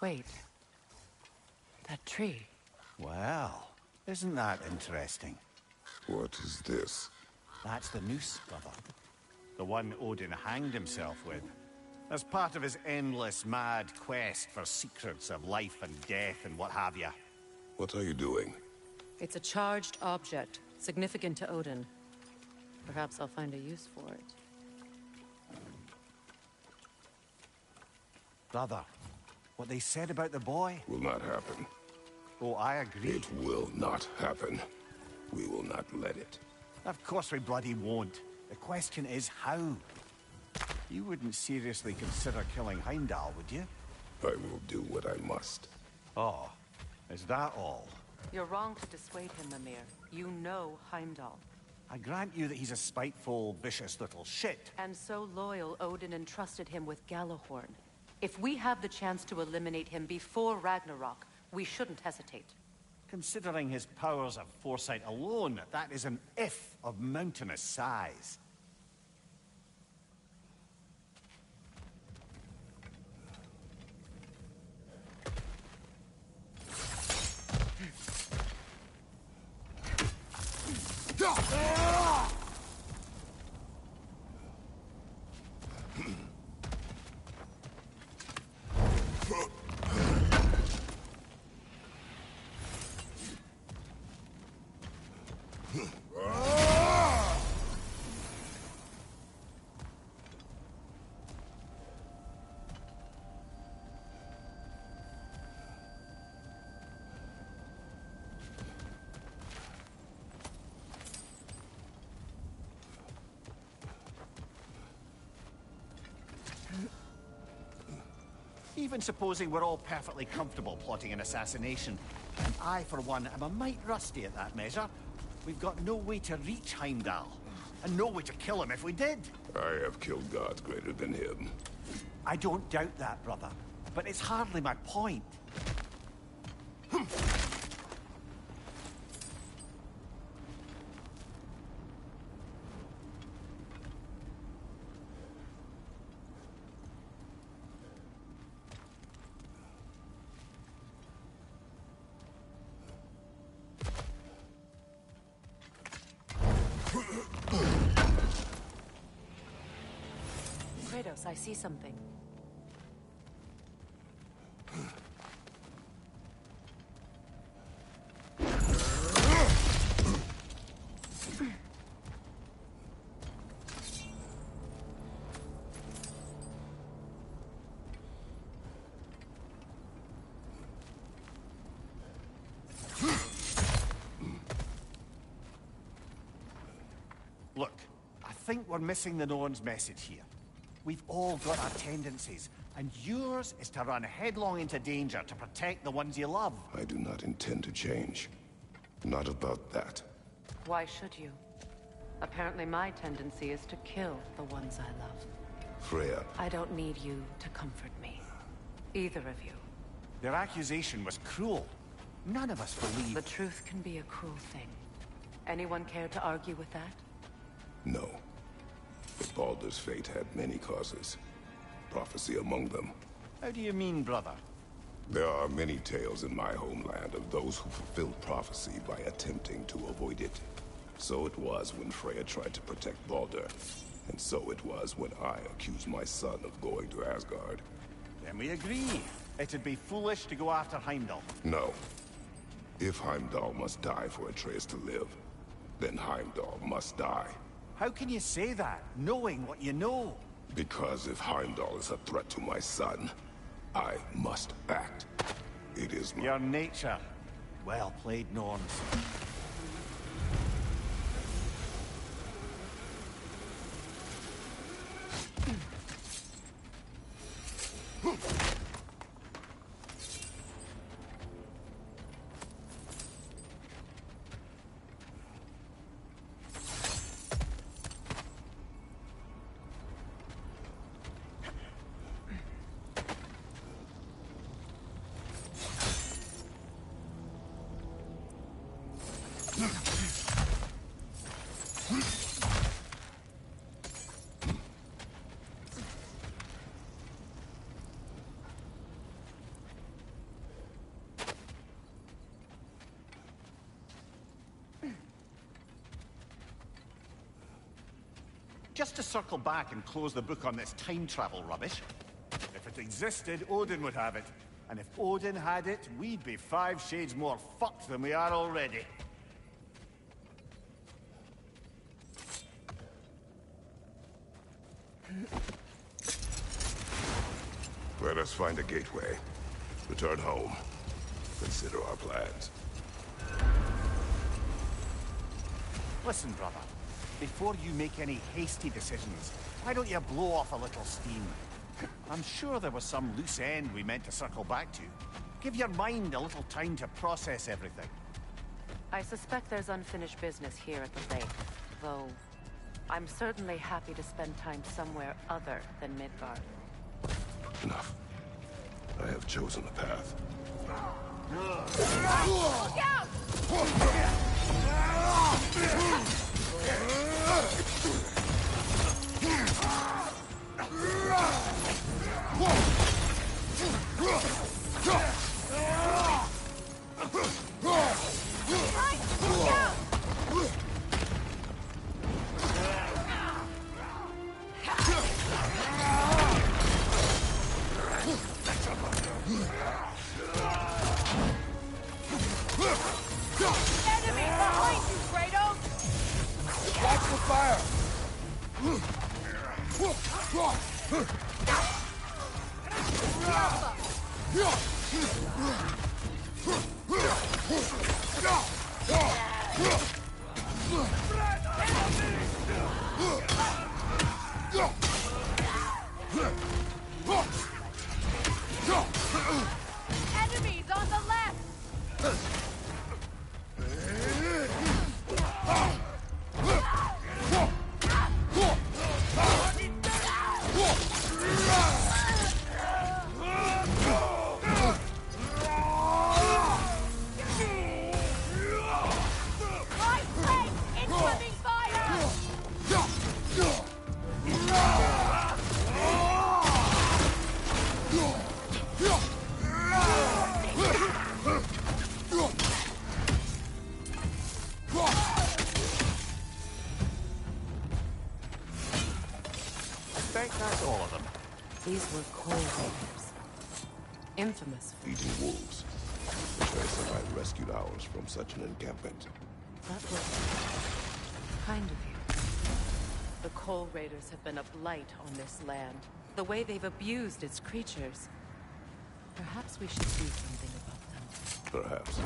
Wait. That tree. Well, isn't that interesting? What is this? That's the noose, brother. The one Odin hanged himself with. As part of his endless, mad quest for secrets of life and death and what have you. What are you doing? It's a charged object, significant to Odin. Perhaps I'll find a use for it. Brother, what they said about the boy? Will not happen. Oh, I agree. It will not happen. We will not let it. Of course we bloody won't. The question is how? You wouldn't seriously consider killing Heimdall, would you? I will do what I must. Oh, is that all? You're wrong to dissuade him, Mimir. You know Heimdall. I grant you that he's a spiteful, vicious little shit. And so loyal, Odin entrusted him with Galahorn. If we have the chance to eliminate him before Ragnarok, we shouldn't hesitate. Considering his powers of foresight alone, that is an if of mountainous size. Even supposing we're all perfectly comfortable plotting an assassination, and I, for one, am a mite rusty at that measure, we've got no way to reach Heimdall, and no way to kill him if we did. I have killed gods greater than him. I don't doubt that, brother, but it's hardly my point. Kratos, I see something. Look, I think we're missing the Norn's message here. We've all got our tendencies, and yours is to run headlong into danger to protect the ones you love. I do not intend to change. Not about that. Why should you? Apparently my tendency is to kill the ones I love. Freya. I don't need you to comfort me. Either of you. Their accusation was cruel. None of us believe... The truth can be a cruel thing. Anyone care to argue with that? No. But Baldur's fate had many causes. Prophecy among them. How do you mean, brother? There are many tales in my homeland of those who fulfilled prophecy by attempting to avoid it. So it was when Freya tried to protect Baldur. And so it was when I accused my son of going to Asgard. Then we agree. It'd be foolish to go after Heimdall. No. If Heimdall must die for Atreus to live, then Heimdall must die. How can you say that, knowing what you know? Because if Heimdall is a threat to my son, I must act. It is my... Your nature. Well played, Norns. Just to circle back and close the book on this time travel rubbish. If it existed, Odin would have it. And if Odin had it, we'd be 5 shades more fucked than we are already. Let us find a gateway. Return home. Consider our plans. Listen, brother. Before you make any hasty decisions, why don't you blow off a little steam? I'm sure there was some loose end we meant to circle back to. Give your mind a little time to process everything. I suspect there's unfinished business here at the lake, though I'm certainly happy to spend time somewhere other than Midgard. Enough. I have chosen a path. Look out! Enemy behind you, Kratos! Watch the fire! Enemies on the left! Right flank! Incoming fire! I think that's all of them. These were coal raiders. Infamous for Eating wolves. The trace and I rescued ours from such an encampment. that was kind of you. The coal raiders have been a blight on this land. The way they've abused its creatures. Perhaps we should do something about them. Perhaps.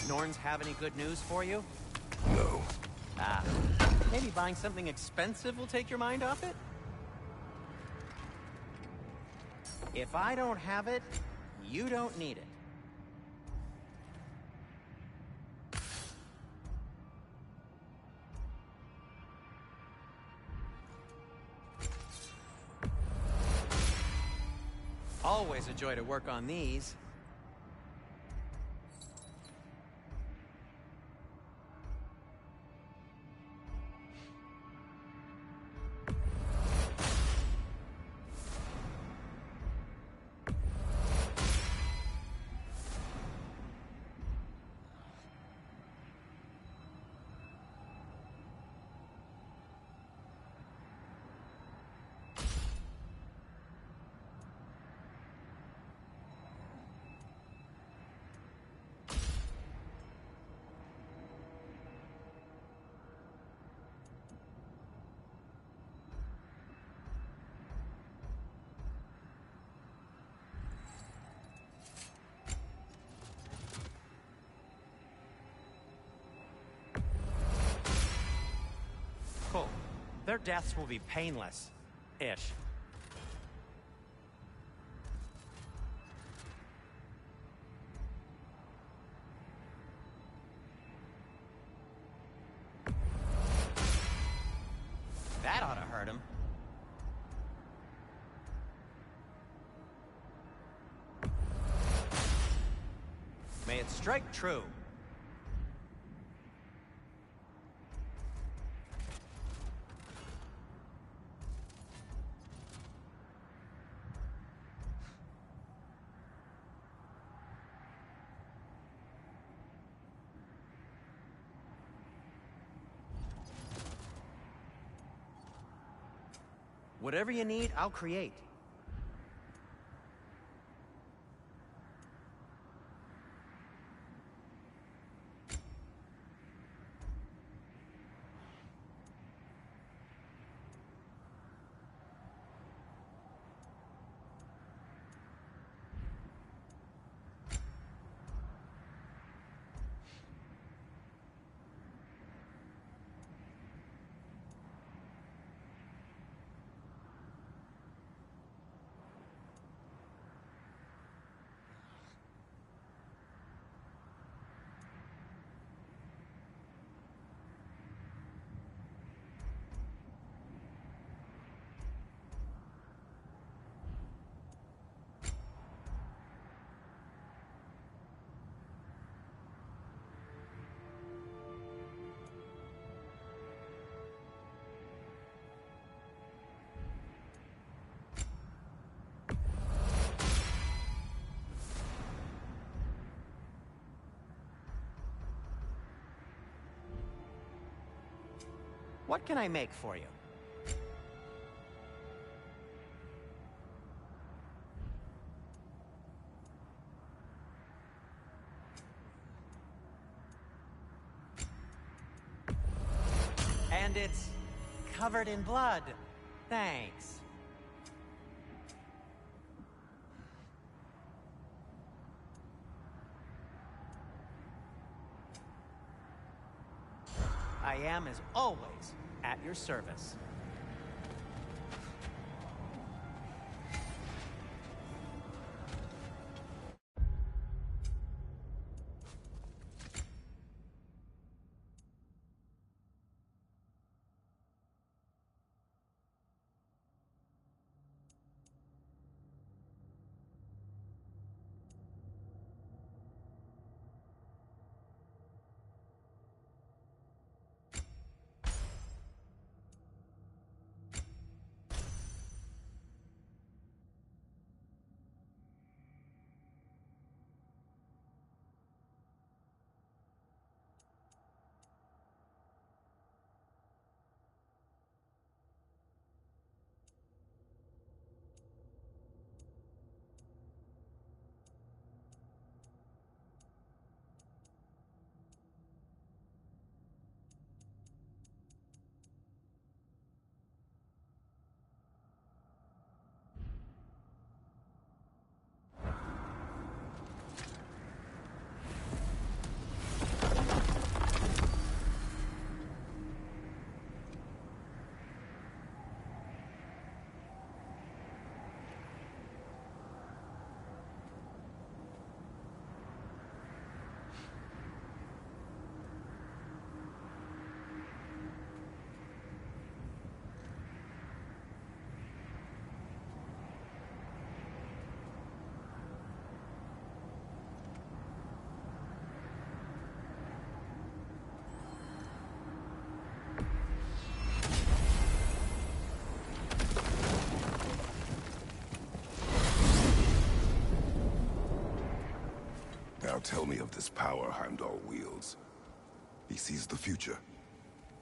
Norns have any good news for you? No. Ah, maybe buying something expensive will take your mind off it? If I don't have it, you don't need it. Always a joy to work on these. Their deaths will be painless. Ish. That ought to hurt him. May it strike true. Whatever you need, I'll create. What can I make for you? And it's covered in blood. Thanks. I am, as always, at your service. Now tell me of this power Heimdall wields. He sees the future.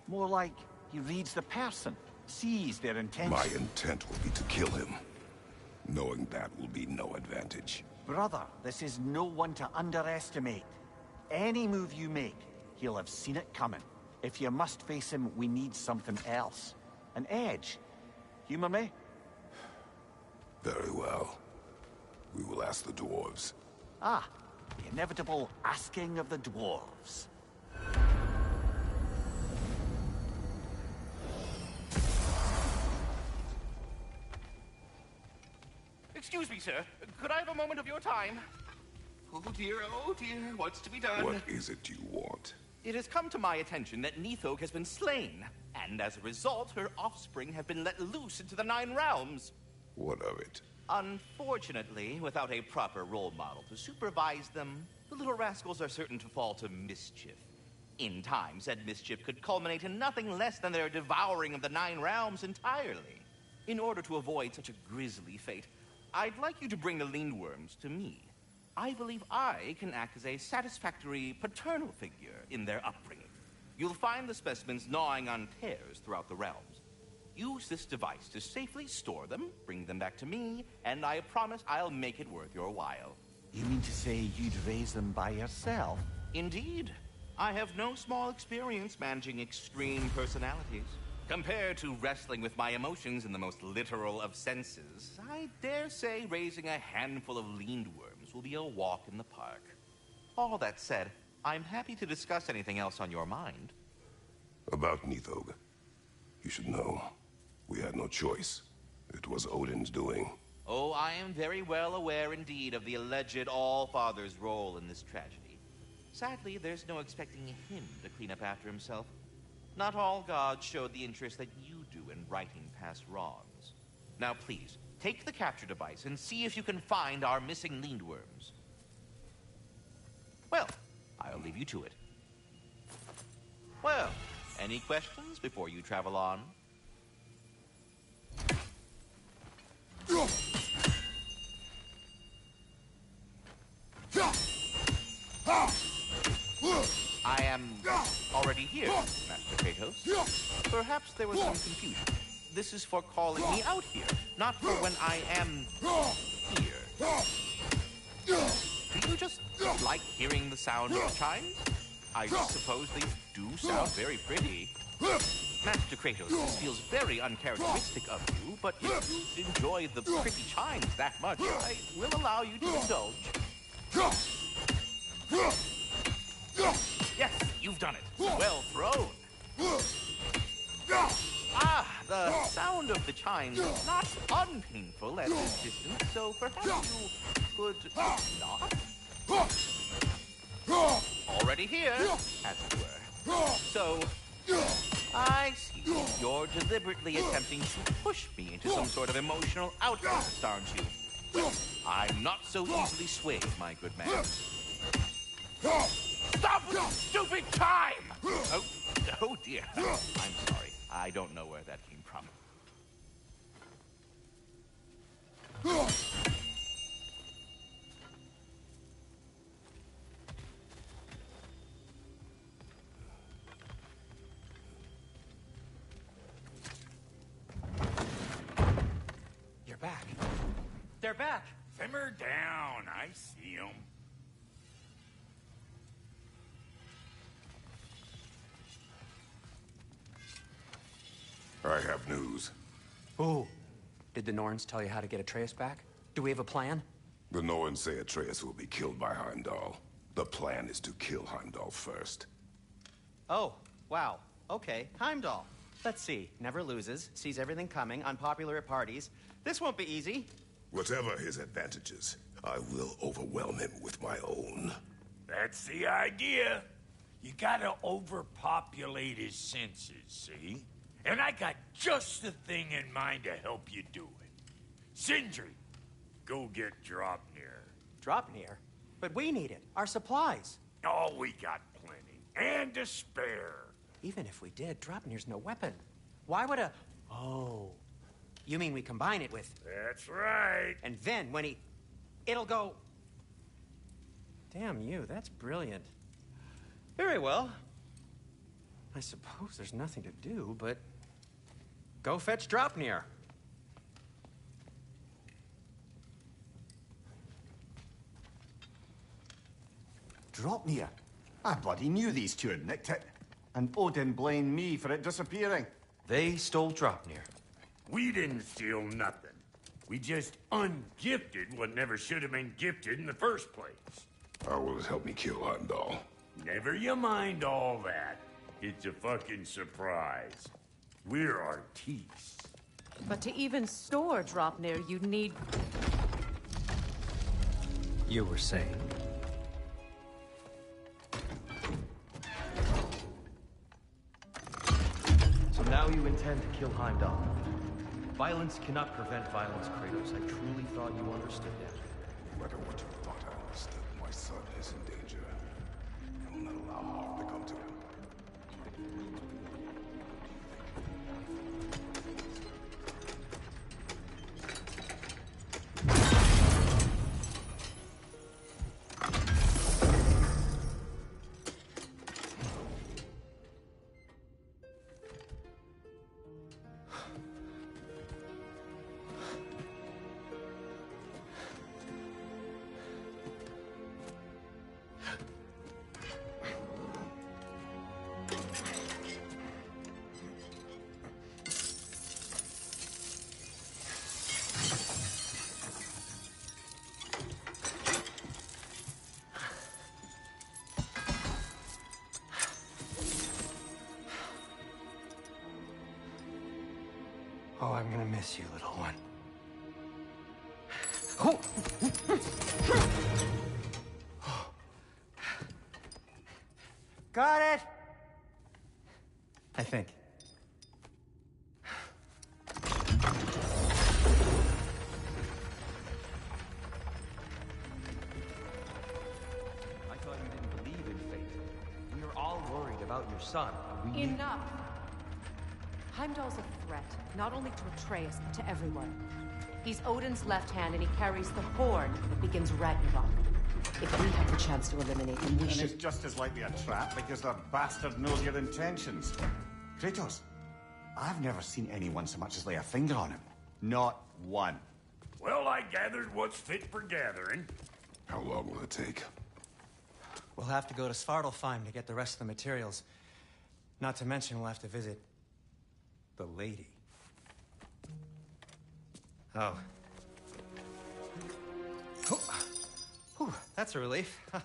More like he reads the person, sees their intention. My intent will be to kill him. Knowing that will be no advantage. Brother, this is no one to underestimate. Any move you make, he'll have seen it coming. If you must face him, we need something else. An edge. Humor me? Very well. We will ask the dwarves. Ah, the inevitable asking of the dwarves. Excuse me, sir. Could I have a moment of your time? Oh dear, what's to be done? What is it you want? It has come to my attention that Nithog has been slain, and as a result, her offspring have been let loose into the Nine Realms. What of it? Unfortunately, without a proper role model to supervise them, the little rascals are certain to fall to mischief. In time, said mischief could culminate in nothing less than their devouring of the Nine Realms entirely. In order to avoid such a grisly fate, I'd like you to bring the Lindworms to me. I believe I can act as a satisfactory paternal figure in their upbringing. You'll find the specimens gnawing on tears throughout the realms. Use this device to safely store them, bring them back to me, and I promise I'll make it worth your while. You mean to say you'd raise them by yourself? Indeed. I have no small experience managing extreme personalities. Compared to wrestling with my emotions in the most literal of senses, I dare say raising a handful of Lindworms will be a walk in the park. All that said, I'm happy to discuss anything else on your mind. About Nithog. You should know, we had no choice. It was Odin's doing. Oh, I am very well aware indeed of the alleged All-Father's role in this tragedy. Sadly, there's no expecting him to clean up after himself. Not all gods showed the interest that you do in righting past wrongs. Now please, take the capture device and see if you can find our missing Lindworms. Well, I'll leave you to it. Well, any questions before you travel on? I am already here, Master Kratos. Perhaps there was some confusion. This is for calling me out here, not for when I am here. Do you just like hearing the sound of the chimes? I suppose they do sound very pretty. Master Kratos, this feels very uncharacteristic of you, but if you enjoy the pretty chimes that much, I will allow you to indulge. Yes, you've done it. Well thrown. Ah, the sound of the chimes is not unpainful at this distance, so perhaps you could not? Already here, as it were. So, I see. You're deliberately attempting to push me into some sort of emotional outburst, aren't you? Well, I'm not so easily swayed, my good man. Stop with the stupid chime! Oh dear. I'm sorry. I don't know where that came from. You're back. They're back. Simmer down. I see them. I have news. Oh. Did the Norns tell you how to get Atreus back? Do we have a plan? The Norns say Atreus will be killed by Heimdall. The plan is to kill Heimdall first. Oh, wow. Okay, Heimdall. Let's see. Never loses, sees everything coming, unpopular at parties. This won't be easy. Whatever his advantages, I will overwhelm him with my own. That's the idea. You gotta overpopulate his senses, see? And I got just the thing in mind to help you do it. Sindri, go get Draupnir. Draupnir? But we need it. Our supplies. Oh, we got plenty. And to spare. Even if we did, Draupnir's no weapon. Why would a... Oh. You mean we combine it with... That's right. And then when he... It'll go... Damn you, that's brilliant. Very well. I suppose there's nothing to do, but... Go fetch Draupnir. Draupnir? I bloody knew these two had nicked it. And Odin blamed me for it disappearing. They stole Draupnir. We didn't steal nothing. We just ungifted what never should have been gifted in the first place. How will it help me kill Heimdall? Never you mind all that. It's a fucking surprise. We're artistes. But to even store Draupnir, you'd need... You were saying? So now you intend to kill Heimdall. Violence cannot prevent violence, Kratos. I truly thought you understood that. No matter what you thought I understood, my son is in danger. I will not allow harm to come to him. Oh, I'm gonna miss you, little one. Oh. Got it! I think. I thought you didn't believe in fate. We are all worried about your son. Enough! Heimdall's a threat, not only to Atreus, but to everyone. He's Odin's left hand, and he carries the horn that begins Ragnarok. If we have the chance to eliminate him, we should... It's just as likely a trap because the bastard knows your intentions. Kratos, I've never seen anyone so much as lay a finger on him. Not one. Well, I gathered what's fit for gathering. How long will it take? We'll have to go to Svartalfheim to get the rest of the materials. Not to mention we'll have to visit the lady. Oh. Whew, that's a relief. Ow.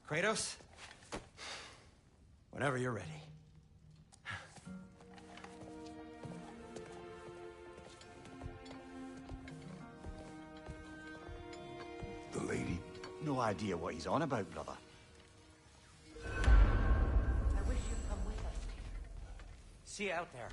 Kratos? Whenever you're ready. The lady? No idea what he's on about, brother. I wish you'd come with us. See you out there.